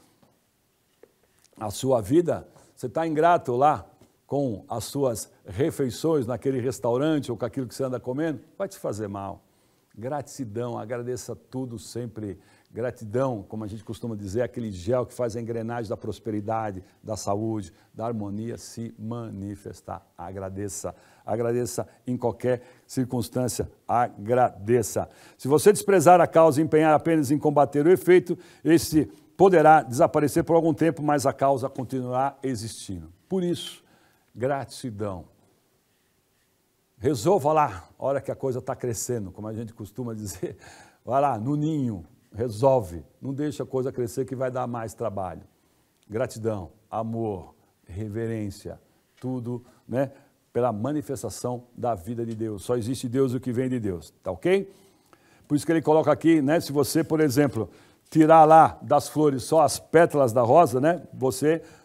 na sua vida, você está ingrato lá com as suas refeições naquele restaurante ou com aquilo que você anda comendo, vai te fazer mal. Gratidão, agradeça tudo sempre. Gratidão, como a gente costuma dizer, é aquele gel que faz a engrenagem da prosperidade, da saúde, da harmonia se manifestar. Agradeça, agradeça em qualquer circunstância, agradeça. Se você desprezar a causa e empenhar apenas em combater o efeito, esse poderá desaparecer por algum tempo, mas a causa continuará existindo. Por isso, gratidão. Resolva lá, a hora que a coisa está crescendo, como a gente costuma dizer, vai lá, no ninho, resolve, não deixa a coisa crescer que vai dar mais trabalho. Gratidão, amor, reverência, tudo, né, pela manifestação da vida de Deus. Só existe Deus o que vem de Deus, tá ok? Por isso que ele coloca aqui, né, se você, por exemplo, tirar lá das flores só as pétalas da rosa, né,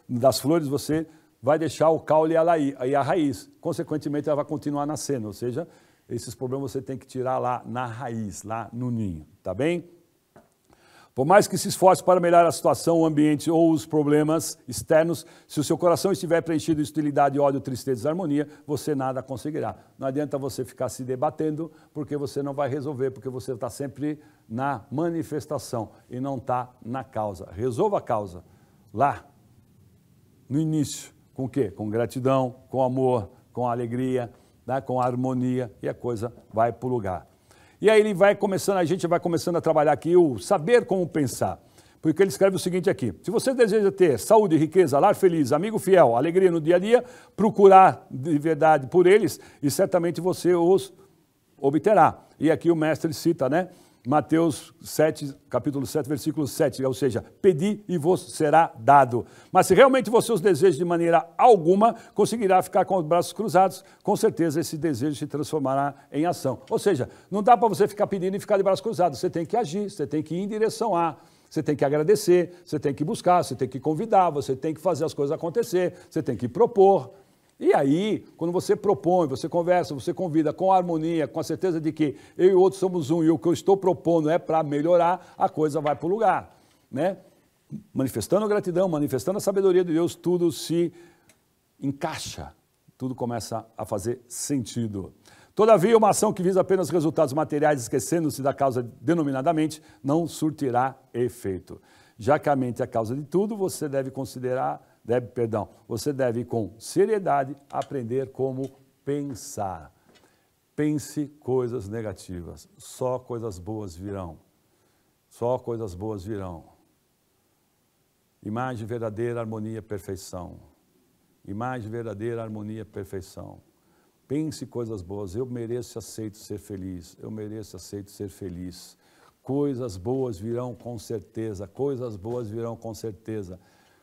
das flores você vai deixar o caule e a raiz. Consequentemente, ela vai continuar nascendo, ou seja, esses problemas você tem que tirar lá na raiz, lá no ninho, tá bem? Por mais que se esforce para melhorar a situação, o ambiente ou os problemas externos, se o seu coração estiver preenchido de hostilidade, ódio, tristeza e desarmonia, você nada conseguirá. Não adianta você ficar se debatendo, porque você não vai resolver, porque você está sempre na manifestação e não está na causa. Resolva a causa lá, no início. Com o quê? Com gratidão, com amor, com alegria, né? Com harmonia, e a coisa vai para o lugar. E aí a gente vai começando a trabalhar aqui o saber como pensar. Porque ele escreve o seguinte aqui: se você deseja ter saúde, riqueza, lar feliz, amigo fiel, alegria no dia a dia, procurar de verdade por eles e certamente você os obterá. E aqui o mestre cita, né? Mateus 7, capítulo 7, versículo 7, ou seja, pedi e vos será dado. Mas se realmente você os deseja de maneira alguma, conseguirá ficar com os braços cruzados, com certeza esse desejo se transformará em ação. Ou seja, não dá para você ficar pedindo e ficar de braços cruzados, você tem que agir, você tem que ir em direção a, você tem que agradecer, você tem que buscar, você tem que convidar, você tem que fazer as coisas acontecer, você tem que propor. E aí, quando você propõe, você conversa, você convida com harmonia, com a certeza de que eu e o outro somos um e o que eu estou propondo é para melhorar, a coisa vai para o lugar, né? Manifestando a gratidão, manifestando a sabedoria de Deus, tudo se encaixa, tudo começa a fazer sentido. Todavia, uma ação que visa apenas resultados materiais, esquecendo-se da causa denominadamente, não surtirá efeito. Já que a mente é a causa de tudo, você deve você deve com seriedade aprender como pensar. Pense coisas negativas, só coisas boas virão. Só coisas boas virão. Imagem verdadeira, harmonia, perfeição. Imagem verdadeira, harmonia, perfeição. pense coisas boas. Eu mereço e aceito ser feliz. Eu mereço e aceito ser feliz. Coisas boas virão com certeza. Coisas boas virão com certeza.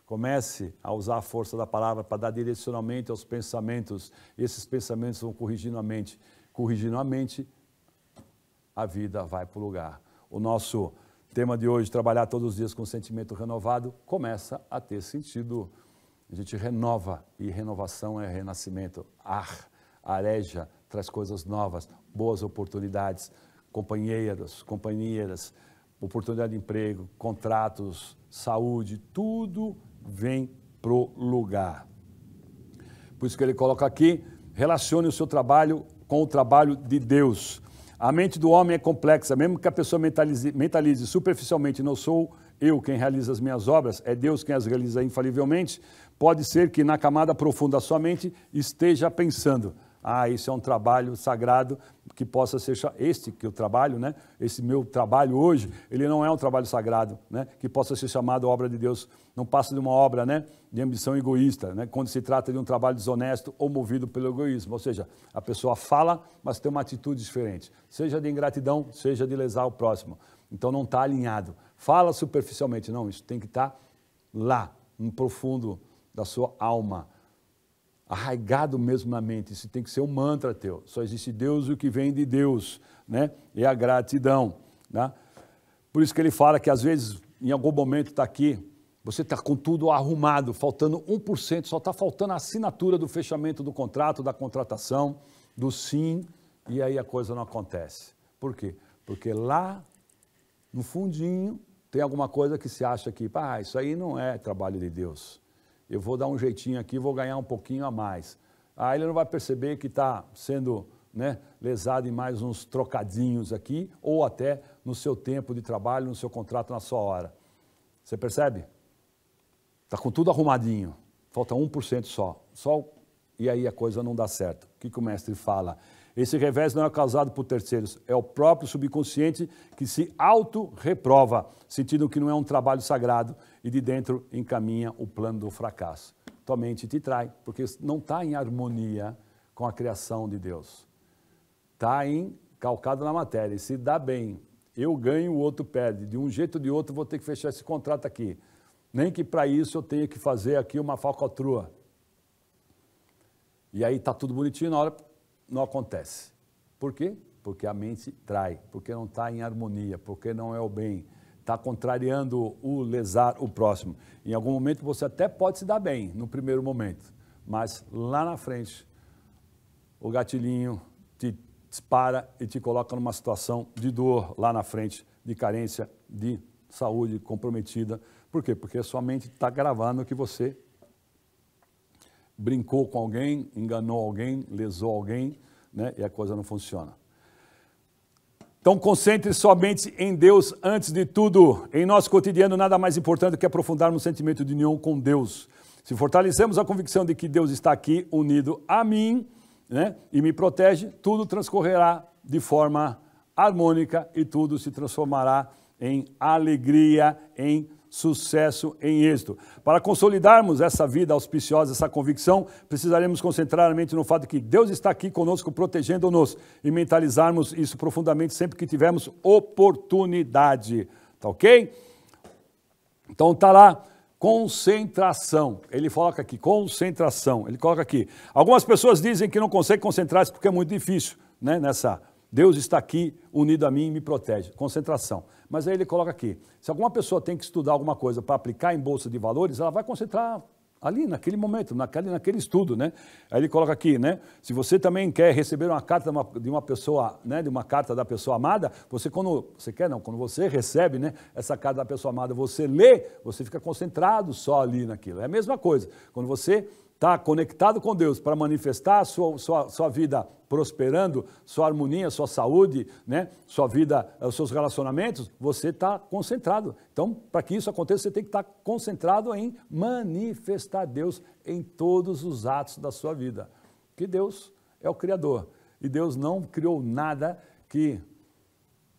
Comece a usar a força da palavra para dar direcionamento aos pensamentos. Esses pensamentos vão corrigindo a mente. Corrigindo a mente, a vida vai para o lugar. O nosso tema de hoje, trabalhar todos os dias com sentimento renovado, começa a ter sentido. A gente renova, e renovação é renascimento. Areja, traz coisas novas, boas oportunidades, companheiras, oportunidade de emprego, contratos, saúde, tudo vem pro lugar. Por isso que ele coloca aqui, relacione o seu trabalho com o trabalho de Deus. A mente do homem é complexa, mesmo que a pessoa mentalize superficialmente, não sou eu quem realiza as minhas obras, é Deus quem as realiza infalivelmente, pode ser que na camada profunda da sua mente esteja pensando, isso é um trabalho sagrado que possa ser, que eu trabalho, né? Esse meu trabalho hoje, ele não é um trabalho sagrado, né? Que possa ser chamado obra de Deus, não passa de uma obra, né? De ambição egoísta, né? Quando se trata de um trabalho desonesto ou movido pelo egoísmo, ou seja, a pessoa fala, mas tem uma atitude diferente, seja de ingratidão, seja de lesar o próximo, então não está alinhado, fala superficialmente, não, isso tem que estar lá, no profundo da sua alma, arraigado mesmo na mente, isso tem que ser um mantra teu, só existe Deus e o que vem de Deus, né? E a gratidão, né? Por isso que ele fala que às vezes, em algum momento está aqui, você está com tudo arrumado, faltando 1%, só está faltando a assinatura do fechamento do contrato, da contratação, do sim, e aí a coisa não acontece. Por quê? Porque lá, no fundinho, tem alguma coisa que se acha que, isso aí não é trabalho de Deus. Eu vou dar um jeitinho aqui, vou ganhar um pouquinho a mais. Aí ele não vai perceber que está sendo, né, lesado em mais uns trocadinhos aqui, ou até no seu tempo de trabalho, no seu contrato, na sua hora. Você percebe? Está com tudo arrumadinho, falta 1% só, e aí a coisa não dá certo. O que o mestre fala? Esse revés não é causado por terceiros, é o próprio subconsciente que se auto-reprova, sentindo que não é um trabalho sagrado e de dentro encaminha o plano do fracasso. Tua mente te trai, porque não está em harmonia com a criação de Deus. Está calcado na matéria, e se dá bem, eu ganho, o outro perde, de um jeito ou de outro vou ter que fechar esse contrato aqui. Nem que para isso eu tenha que fazer aqui uma falcatrua. E aí está tudo bonitinho, na hora não acontece. Por quê? Porque a mente trai, porque não está em harmonia, porque não é o bem, está contrariando o lesar o próximo. Em algum momento você até pode se dar bem, no primeiro momento, mas lá na frente, o gatilhinho te dispara e te coloca numa situação de dor lá na frente, de carência, de saúde comprometida. Por quê? Porque a sua mente está gravando que você brincou com alguém, enganou alguém, lesou alguém, né? E a coisa não funciona. Então, concentre somente em Deus antes de tudo. Em nosso cotidiano, nada mais importante do que aprofundarmos o sentimento de união com Deus. Se fortalecemos a convicção de que Deus está aqui, unido a mim, né? E me protege, tudo transcorrerá de forma harmônica e tudo se transformará em alegria, em sucesso, em êxito. Para consolidarmos essa vida auspiciosa, essa convicção, precisaremos concentrar a mente no fato de que Deus está aqui conosco, protegendo-nos, e mentalizarmos isso profundamente sempre que tivermos oportunidade. Tá ok? Então tá lá, concentração. Ele coloca aqui, concentração. Ele coloca aqui. Algumas pessoas dizem que não conseguem concentrar-se porque é muito difícil, né? Deus está aqui, unido a mim e me protege. Concentração. Mas aí ele coloca aqui, se alguma pessoa tem que estudar alguma coisa para aplicar em bolsa de valores, ela vai concentrar ali, naquele momento, naquele estudo, né? Aí ele coloca aqui, né? Se você também quer receber uma carta de uma pessoa, né? De uma carta da pessoa amada, quando você recebe, né? Essa carta da pessoa amada, você lê, você fica concentrado só ali naquilo. É a mesma coisa. Quando você está conectado com Deus para manifestar a sua vida prosperando, sua harmonia, sua saúde, né? Sua vida, os seus relacionamentos, você está concentrado. Então, para que isso aconteça, você tem que estar concentrado em manifestar Deus em todos os atos da sua vida. Porque Deus é o Criador. E Deus não criou nada que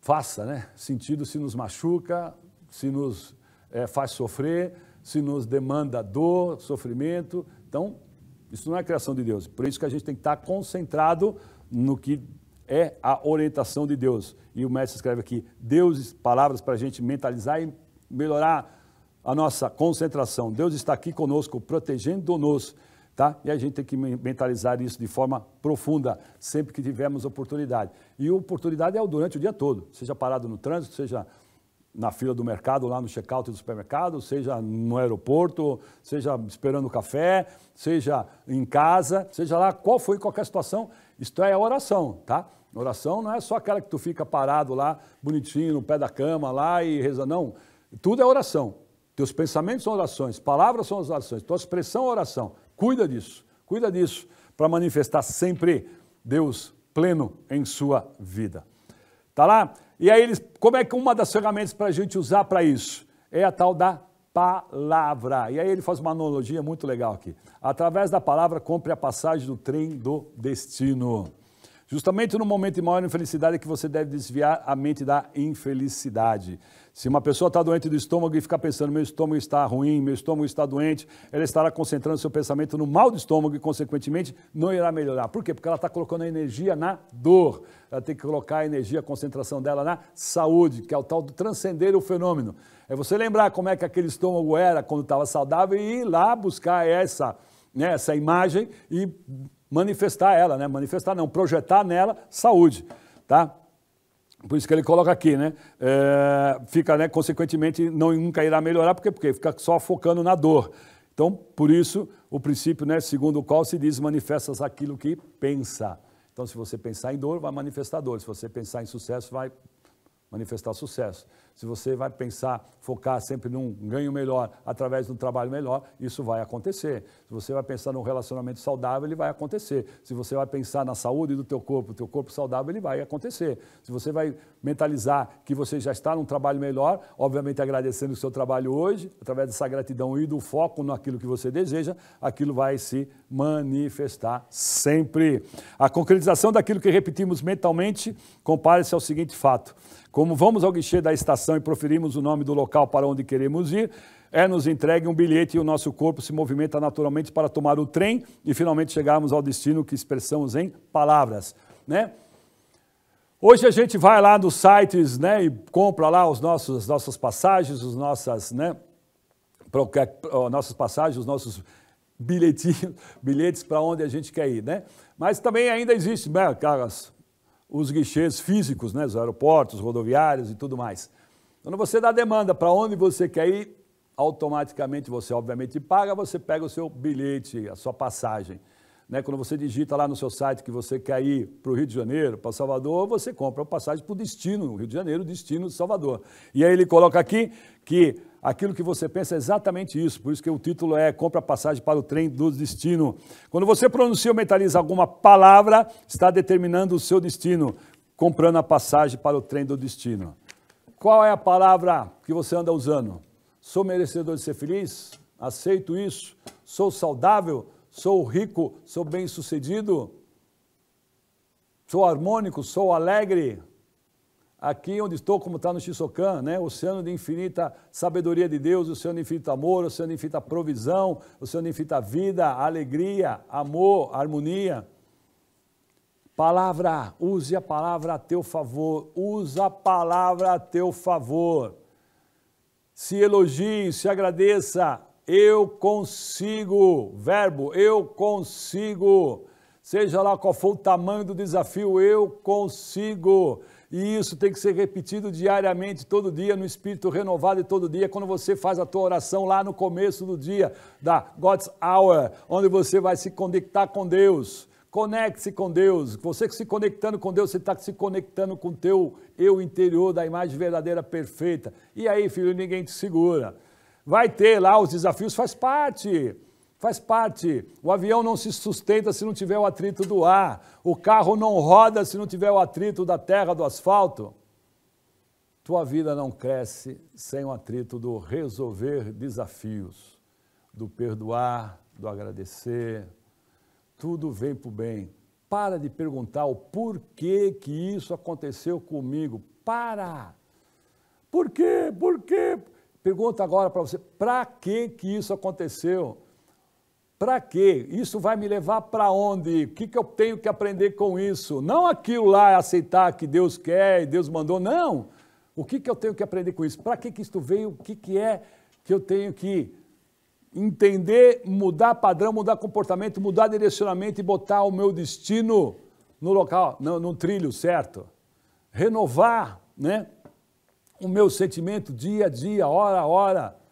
faça, né, sentido se nos machuca, se nos faz sofrer, se nos demanda dor, sofrimento. Então, Isso não é criação de Deus. Por isso que a gente tem que estar concentrado no que é a orientação de Deus. E o mestre escreve aqui, Deus, palavras para a gente mentalizar e melhorar a nossa concentração. Deus está aqui conosco, protegendo-nos, tá? E a gente tem que mentalizar isso de forma profunda, sempre que tivermos oportunidade. E oportunidade é durante o dia todo, seja parado no trânsito, seja na fila do mercado, lá no check-out do supermercado, seja no aeroporto, seja esperando café, seja em casa, seja lá qual for, em qualquer situação, isto é oração, tá? Oração não é só aquela que tu fica parado lá, bonitinho, no pé da cama lá e reza, não. Tudo é oração. Teus pensamentos são orações, palavras são orações, tua expressão é oração. Cuida disso, para manifestar sempre Deus pleno em sua vida. Tá lá? E aí, como é que uma das ferramentas para a gente usar para isso? É a tal da palavra. E aí ele faz uma analogia muito legal aqui. Através da palavra, compre a passagem do trem do destino. Justamente no momento de maior infelicidade é que você deve desviar a mente da infelicidade. Se uma pessoa está doente do estômago e ficar pensando, meu estômago está ruim, meu estômago está doente, ela estará concentrando seu pensamento no mal do estômago e, consequentemente, não irá melhorar. Por quê? Porque ela está colocando a energia na dor. Ela tem que colocar a energia, a concentração dela na saúde, que é o tal do transcender o fenômeno. É você lembrar como é que aquele estômago era quando estava saudável e ir lá buscar essa imagem e manifestar ela, né? Manifestar não, projetar nela saúde, tá? Por isso que ele coloca aqui, né? Fica, né, consequentemente, nunca irá melhorar, porque fica só focando na dor. Então, por isso, o princípio, né, segundo o qual se diz, manifestas aquilo que pensa. Então, se você pensar em dor, vai manifestar dor. Se você pensar em sucesso, vai manifestar sucesso. Se você vai pensar, focar sempre num ganho melhor, através de um trabalho melhor, isso vai acontecer. Se você vai pensar num relacionamento saudável, ele vai acontecer. Se você vai pensar na saúde do teu corpo saudável, ele vai acontecer. Se você vai mentalizar que você já está num trabalho melhor, obviamente agradecendo o seu trabalho hoje, através dessa gratidão e do foco naquilo que você deseja, aquilo vai se manifestar sempre. A concretização daquilo que repetimos mentalmente compara-se ao seguinte fato. Como vamos ao guichê da estação e proferimos o nome do local para onde queremos ir, nos entregue um bilhete e o nosso corpo se movimenta naturalmente para tomar o trem e finalmente chegarmos ao destino que expressamos em palavras, né? Hoje a gente vai lá nos sites, né, e compra lá as nossas passagens, nossas passagens, os nossos bilhetes para onde a gente quer ir, né? Mas também ainda existe, né, os guichês físicos, né, os aeroportos, rodoviários e tudo mais. Quando você dá demanda para onde você quer ir, automaticamente você, obviamente, paga, você pega o seu bilhete, a sua passagem. Né? Quando você digita lá no seu site que você quer ir para o Rio de Janeiro, para Salvador, você compra a passagem para o destino, Rio de Janeiro, destino de Salvador. E aí ele coloca aqui que aquilo que você pensa é exatamente isso, por isso que o título é Compra a passagem para o trem do destino. Quando você pronuncia ou mentaliza alguma palavra, está determinando o seu destino, comprando a passagem para o trem do destino. Qual é a palavra que você anda usando? Sou merecedor de ser feliz? Aceito isso? Sou saudável? Sou rico? Sou bem-sucedido? Sou harmônico? Sou alegre? Aqui onde estou, como está no Xissocan, né? Oceano de infinita sabedoria de Deus, oceano de infinito amor, oceano de infinita provisão, oceano de infinita vida, alegria, amor, harmonia. Palavra, use a palavra a teu favor, usa a palavra a teu favor. Se elogie, se agradeça, eu consigo, verbo, eu consigo. Seja lá qual for o tamanho do desafio, eu consigo. E isso tem que ser repetido diariamente, todo dia, no espírito renovado e todo dia, quando você faz a tua oração lá no começo do dia, da God's Hour, onde você vai se conectar com Deus. Conecte-se com Deus. Você que se conectando com Deus, você está se conectando com o teu eu interior da imagem verdadeira perfeita. E aí, filho, ninguém te segura. Vai ter lá os desafios, faz parte. Faz parte. O avião não se sustenta se não tiver o atrito do ar. O carro não roda se não tiver o atrito da terra, do asfalto. Tua vida não cresce sem o atrito do resolver desafios, do perdoar, do agradecer. Tudo vem para o bem. Para de perguntar o porquê que isso aconteceu comigo. Para! Por quê? Por quê? Pergunta agora para você, para que isso aconteceu? Para quê? Isso vai me levar para onde? O que eu tenho que aprender com isso? Não aquilo lá, aceitar que Deus quer e Deus mandou, não. O que eu tenho que aprender com isso? Para que isso veio? O que é que eu tenho que entender, mudar padrão, mudar comportamento, mudar direcionamento e botar o meu destino no local, no trilho certo? Renovar, né, o meu sentimento dia a dia, hora a hora.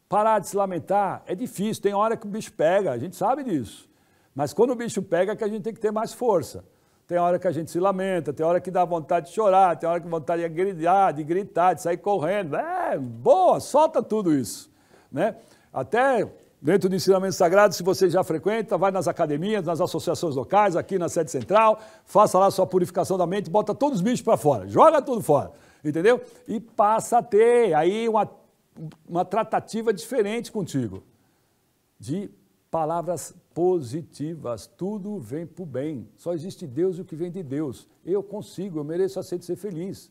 Parar de se lamentar é difícil, tem hora que o bicho pega, a gente sabe disso. Mas quando o bicho pega é que a gente tem que ter mais força. Tem hora que a gente se lamenta, tem hora que dá vontade de chorar, tem hora que dá vontade de gritar, de sair correndo. Boa, solta tudo isso, né? Até dentro do ensinamento sagrado, se você já frequenta, vai nas academias, nas associações locais, aqui na sede central, faça lá sua purificação da mente, bota todos os bichos para fora, joga tudo fora, entendeu? E passa a ter aí uma tratativa diferente contigo, de palavras positivas, tudo vem para o bem, só existe Deus e o que vem de Deus, eu consigo, eu mereço, aceito ser feliz,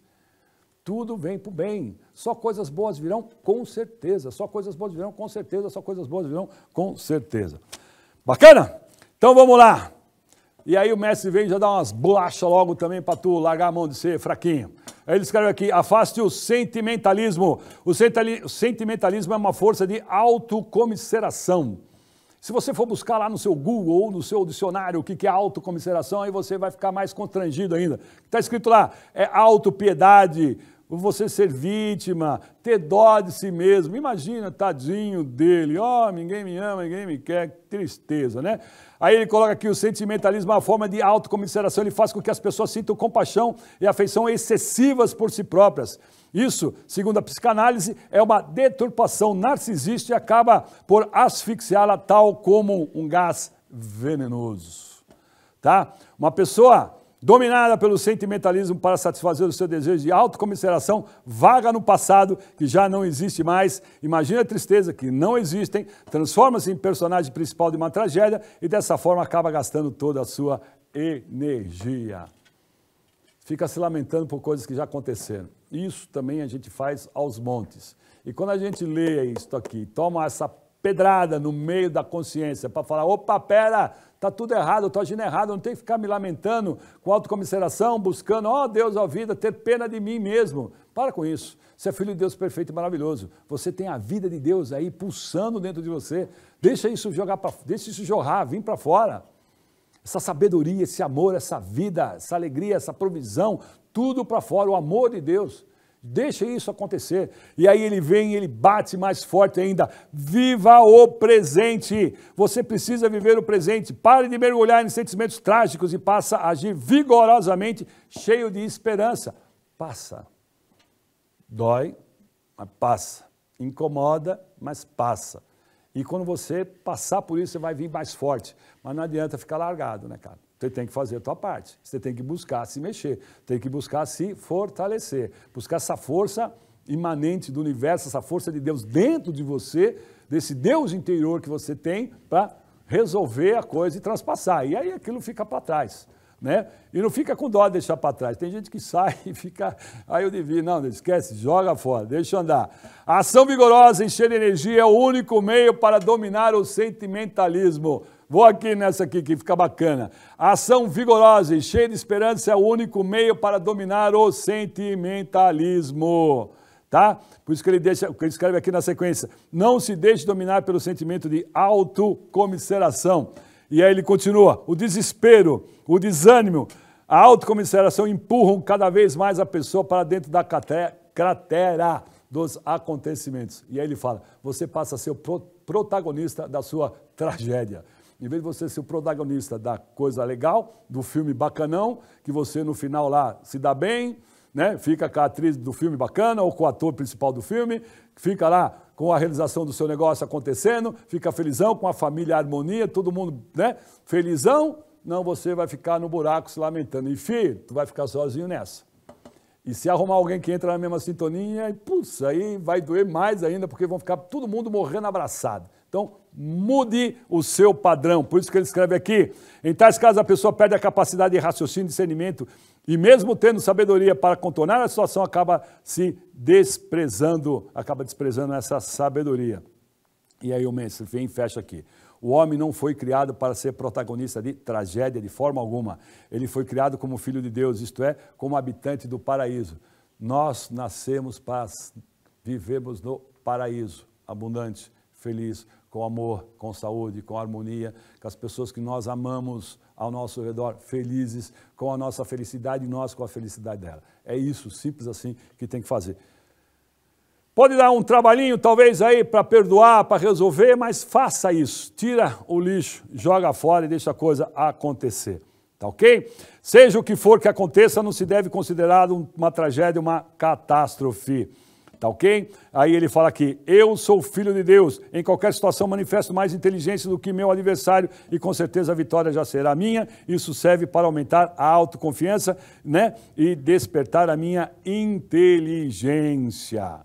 tudo vem para o bem, só coisas boas virão com certeza, só coisas boas virão com certeza, só coisas boas virão com certeza. Bacana? Então vamos lá. E aí o mestre vem e já dá umas bolachas logo também para tu largar a mão de ser fraquinho. Aí ele escreve aqui, afaste o sentimentalismo. O sentimentalismo é uma força de autocomiseração. Se você for buscar lá no seu Google ou no seu dicionário o que é autocomiseração, aí você vai ficar mais constrangido ainda. Está escrito lá, é autopiedade, você ser vítima, ter dó de si mesmo. Imagina, tadinho dele, ninguém me ama, ninguém me quer, tristeza, né? Aí ele coloca aqui o sentimentalismo é uma forma de autocomiseração, ele faz com que as pessoas sintam compaixão e afeição excessivas por si próprias. Isso, segundo a psicanálise, é uma deturpação narcisista e acaba por asfixiá-la tal como um gás venenoso. Tá? Uma pessoa dominada pelo sentimentalismo para satisfazer o seu desejo de autocomiseração, vaga no passado, que já não existe mais, imagina a tristeza que não existem, transforma-se em personagem principal de uma tragédia e dessa forma acaba gastando toda a sua energia. Fica se lamentando por coisas que já aconteceram. Isso também a gente faz aos montes. E quando a gente lê isto aqui, toma essa pedrada no meio da consciência para falar, opa, pera, está tudo errado, eu estou agindo errado, eu não tenho que ficar me lamentando com autocomiseração, buscando, Deus, vida, ter pena de mim mesmo. Para com isso. Você é filho de Deus perfeito e maravilhoso. Você tem a vida de Deus aí pulsando dentro de você. Deixa isso jorrar, vir para fora. Essa sabedoria, esse amor, essa vida, essa alegria, essa provisão, tudo para fora, o amor de Deus. Deixa isso acontecer. E aí ele vem e ele bate mais forte ainda. Viva o presente. Você precisa viver o presente. Pare de mergulhar em sentimentos trágicos e passa a agir vigorosamente, cheio de esperança. Passa. Dói, mas passa. Incomoda, mas passa. E quando você passar por isso, você vai vir mais forte. Mas não adianta ficar largado, né, cara? Você tem que fazer a tua parte. Você tem que buscar se mexer. Tem que buscar se fortalecer. Buscar essa força imanente do universo, essa força de Deus dentro de você, desse Deus interior que você tem, para resolver a coisa e transpassar. E aí aquilo fica para trás, né? E não fica com dó de deixar para trás. Tem gente que sai e fica, aí eu devia, não, esquece, joga fora, deixa andar. A ação vigorosa, encher de energia é o único meio para dominar o sentimentalismo. Vou aqui nessa aqui que fica bacana. A ação vigorosa e cheia de esperança é o único meio para dominar o sentimentalismo. Tá? Por isso que ele escreve aqui na sequência. Não se deixe dominar pelo sentimento de autocomiseração. E aí ele continua. O desespero, o desânimo, a autocomiseração empurram cada vez mais a pessoa para dentro da cratera dos acontecimentos. E aí ele fala, você passa a ser o protagonista da sua tragédia. Em vez de você ser o protagonista da coisa legal, do filme bacanão, que você no final lá se dá bem, né? Fica com a atriz do filme bacana ou com o ator principal do filme, fica lá com a realização do seu negócio acontecendo, fica felizão, com a família, a harmonia, todo mundo, né? Felizão, não, você vai ficar no buraco se lamentando. E filho, tu vai ficar sozinho nessa. E se arrumar alguém que entra na mesma sintonia, putz, aí vai doer mais ainda, porque vão ficar todo mundo morrendo abraçado. Então, mude o seu padrão. Por isso que ele escreve aqui, em tais casos a pessoa perde a capacidade de raciocínio, discernimento, e mesmo tendo sabedoria para contornar a situação, acaba desprezando essa sabedoria. E aí o mestre vem e fecha aqui. O homem não foi criado para ser protagonista de tragédia de forma alguma. Ele foi criado como filho de Deus, isto é, como habitante do paraíso. Nós nascemos para vivermos no paraíso, abundante, feliz, com amor, com saúde, com harmonia, com as pessoas que nós amamos ao nosso redor, felizes, com a nossa felicidade e nós com a felicidade dela. É isso, simples assim, que tem que fazer. Pode dar um trabalhinho, talvez, aí, para perdoar, para resolver, mas faça isso. Tira o lixo, joga fora e deixa a coisa acontecer. Tá ok? Seja o que for que aconteça, não se deve considerar uma tragédia, uma catástrofe. Tá ok? Aí ele fala aqui, eu sou filho de Deus, em qualquer situação manifesto mais inteligência do que meu adversário e com certeza a vitória já será minha. Isso serve para aumentar a autoconfiança, né? E despertar a minha inteligência.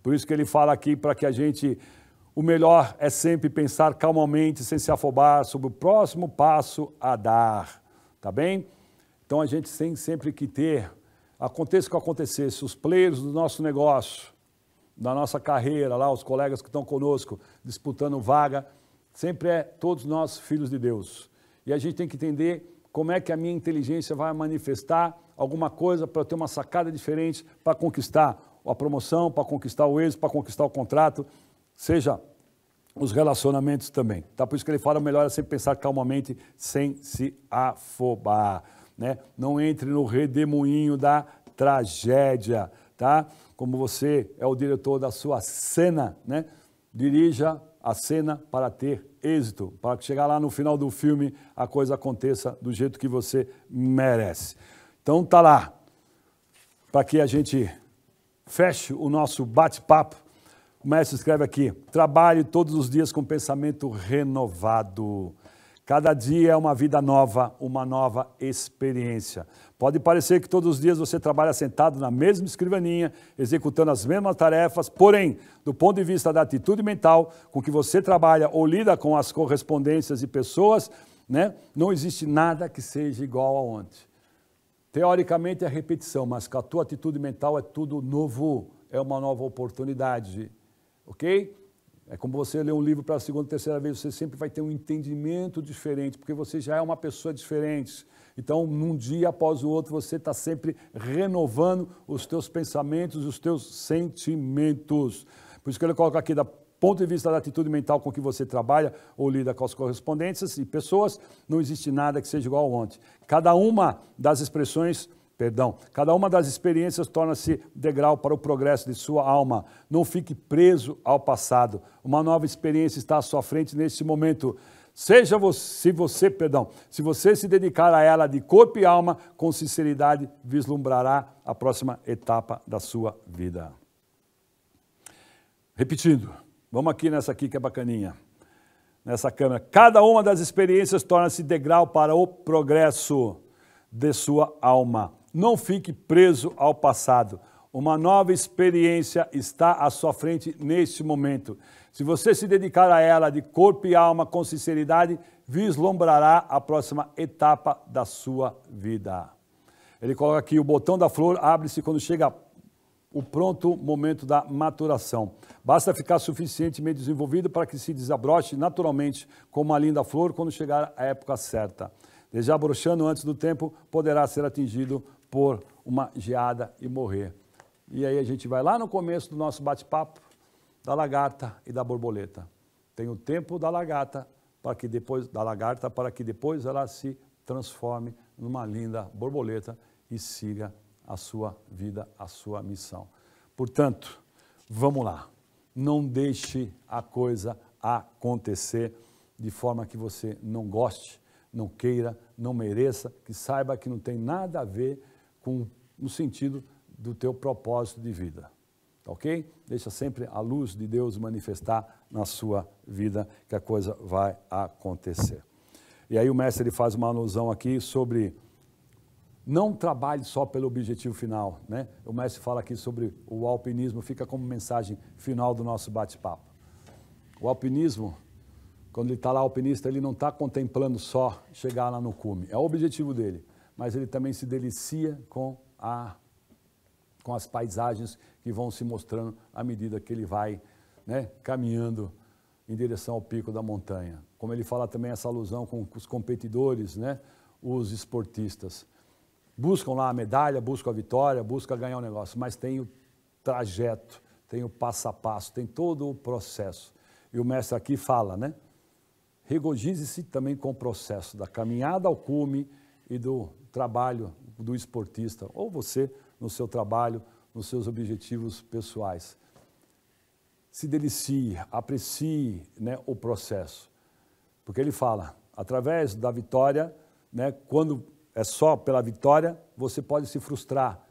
Por isso que ele fala aqui para que a gente, o melhor é sempre pensar calmamente, sem se afobar sobre o próximo passo a dar. Tá bem? Então a gente tem sempre que ter, aconteça o que acontecesse, os players do nosso negócio, da nossa carreira, lá, os colegas que estão conosco, disputando vaga, sempre é todos nós filhos de Deus. E a gente tem que entender como é que a minha inteligência vai manifestar alguma coisa para eu ter uma sacada diferente para conquistar a promoção, para conquistar o êxito, para conquistar o contrato, seja os relacionamentos também. Tá? Por isso que ele fala, o melhor é sempre pensar calmamente, sem se afobar. Né? Não entre no redemoinho da tragédia. Tá? Como você é o diretor da sua cena, né? Dirija a cena para ter êxito, para que chegar lá no final do filme a coisa aconteça do jeito que você merece. Então tá lá, para que a gente feche o nosso bate-papo. O mestre escreve aqui, trabalhe todos os dias com pensamento renovado. Cada dia é uma vida nova, uma nova experiência. Pode parecer que todos os dias você trabalha sentado na mesma escrivaninha, executando as mesmas tarefas, porém, do ponto de vista da atitude mental com que você trabalha ou lida com as correspondências e pessoas, né, não existe nada que seja igual a ontem. Teoricamente é repetição, mas com a tua atitude mental é tudo novo, é uma nova oportunidade, ok? É como você ler um livro para a segunda, terceira vez, você sempre vai ter um entendimento diferente, porque você já é uma pessoa diferente. Então, num dia após o outro, você está sempre renovando os teus pensamentos, os teus sentimentos. Por isso que ele coloca aqui, do ponto de vista da atitude mental com que você trabalha ou lida com as correspondências e pessoas, não existe nada que seja igual ao ontem. Cada uma das experiências torna-se degrau para o progresso de sua alma. Não fique preso ao passado. Uma nova experiência está à sua frente neste momento. Se você se dedicar a ela de corpo e alma, com sinceridade, vislumbrará a próxima etapa da sua vida. Repetindo, vamos aqui nessa aqui que é bacaninha. Nessa câmera. Cada uma das experiências torna-se degrau para o progresso de sua alma. Não fique preso ao passado. Uma nova experiência está à sua frente neste momento. Se você se dedicar a ela de corpo e alma com sinceridade, vislumbrará a próxima etapa da sua vida. Ele coloca aqui, o botão da flor abre-se quando chega o pronto momento da maturação. Basta ficar suficientemente desenvolvido para que se desabroche naturalmente como uma linda flor quando chegar a época certa. Desabrochando antes do tempo, poderá ser atingido por uma geada e morrer. E aí a gente vai lá no começo do nosso bate-papo, da lagarta e da borboleta. Tem o tempo da lagarta para que depois ela se transforme numa linda borboleta e siga a sua vida, a sua missão. Portanto, vamos lá. Não deixe a coisa acontecer de forma que você não goste, não queira, não mereça, que saiba que não tem nada a ver com o sentido do teu propósito de vida. Ok? Deixa sempre a luz de Deus manifestar na sua vida que a coisa vai acontecer. E aí o mestre ele faz uma alusão aqui sobre não trabalhe só pelo objetivo final, né? O mestre fala aqui sobre o alpinismo, fica como mensagem final do nosso bate-papo. O alpinismo, quando ele está lá, o alpinista, ele não está contemplando só chegar lá no cume, é o objetivo dele, mas ele também se delicia com as paisagens que vão se mostrando à medida que ele vai, né, caminhando em direção ao pico da montanha. Como ele fala também essa alusão com os competidores, né? Os esportistas. Buscam lá a medalha, buscam a vitória, buscam ganhar o negócio, mas tem o trajeto, tem o passo a passo, tem todo o processo. E o mestre aqui fala, né? Regozije-se também com o processo da caminhada ao cume e do trabalho do esportista, ou você no seu trabalho, nos seus objetivos pessoais. Se delicie, aprecie, né, o processo. Porque ele fala, através da vitória, né, quando é só pela vitória, você pode se frustrar,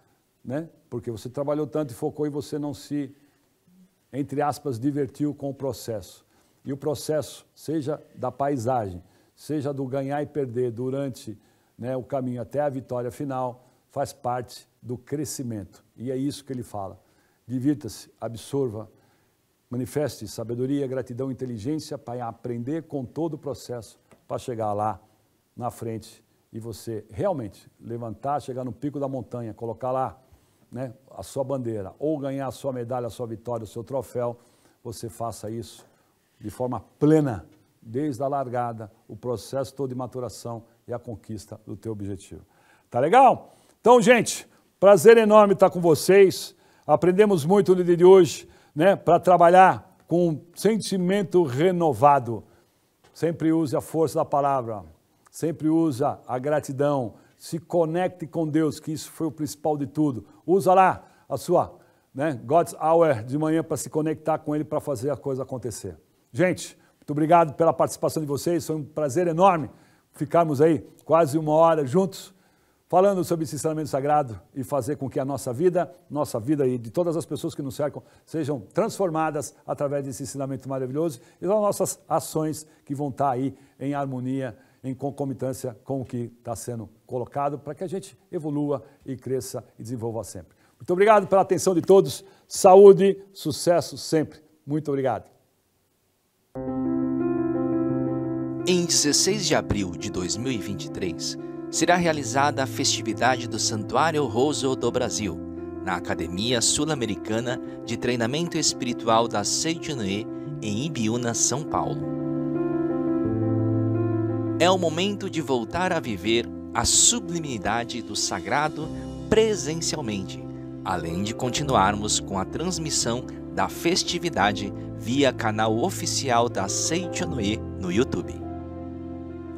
né, porque você trabalhou tanto e focou e você não se, entre aspas, divertiu com o processo. E o processo, seja da paisagem, seja do ganhar e perder durante, né, o caminho até a vitória final, faz parte do crescimento. E é isso que ele fala. Divirta-se, absorva, manifeste sabedoria, gratidão, inteligência para aprender com todo o processo, para chegar lá na frente e você realmente levantar, chegar no pico da montanha, colocar lá, né, a sua bandeira, ou ganhar a sua medalha, a sua vitória, o seu troféu, você faça isso de forma plena, desde a largada, o processo todo de maturação e a conquista do teu objetivo. Tá legal? Então, gente, prazer enorme estar com vocês. Aprendemos muito no dia de hoje, né, para trabalhar com um sentimento renovado. Sempre use a força da palavra, sempre usa a gratidão, se conecte com Deus, que isso foi o principal de tudo. Usa lá a sua, né, God's Hour de manhã para se conectar com Ele, para fazer a coisa acontecer. Gente, muito obrigado pela participação de vocês, foi um prazer enorme ficarmos aí quase uma hora juntos, falando sobre esse ensinamento sagrado e fazer com que a nossa vida e de todas as pessoas que nos cercam sejam transformadas através desse ensinamento maravilhoso e das nossas ações que vão estar aí em harmonia, em concomitância com o que está sendo colocado para que a gente evolua e cresça e desenvolva sempre. Muito obrigado pela atenção de todos, saúde, sucesso sempre. Muito obrigado. Em 16 de abril de 2023, será realizada a festividade do Santuário Rosso do Brasil, na Academia Sul-Americana de Treinamento Espiritual da Seichonoye, em Ibiúna, São Paulo. É o momento de voltar a viver a sublimidade do sagrado presencialmente, além de continuarmos com a transmissão da festividade via canal oficial da Seichonoye no YouTube.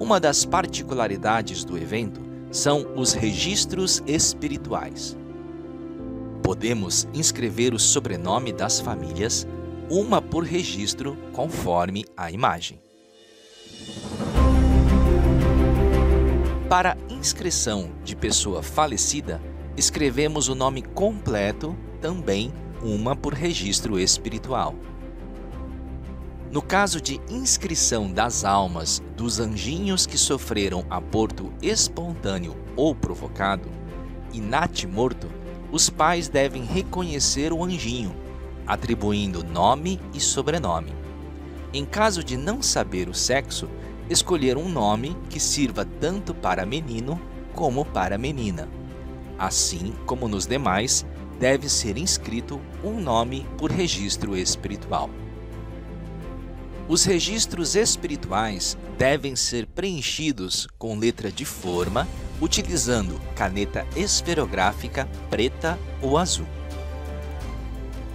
Uma das particularidades do evento são os registros espirituais. Podemos inscrever o sobrenome das famílias, uma por registro, conforme a imagem. Para inscrição de pessoa falecida, escrevemos o nome completo, também uma por registro espiritual. No caso de inscrição das almas dos anjinhos que sofreram aborto espontâneo ou provocado, e natimorto, os pais devem reconhecer o anjinho, atribuindo nome e sobrenome. Em caso de não saber o sexo, escolher um nome que sirva tanto para menino como para menina. Assim como nos demais, deve ser inscrito um nome por registro espiritual. Os registros espirituais devem ser preenchidos com letra de forma, utilizando caneta esferográfica preta ou azul.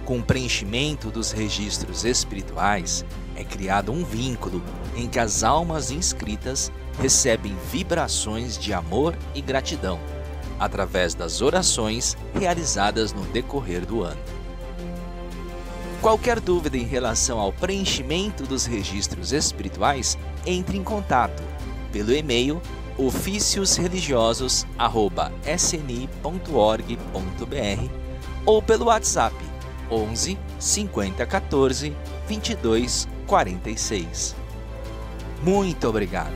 Com o preenchimento dos registros espirituais, é criado um vínculo em que as almas inscritas recebem vibrações de amor e gratidão, através das orações realizadas no decorrer do ano. Qualquer dúvida em relação ao preenchimento dos registros espirituais, entre em contato pelo e-mail oficioosreligiosos@sni.org.br ou pelo WhatsApp 11 50 14 22 46. Muito obrigado!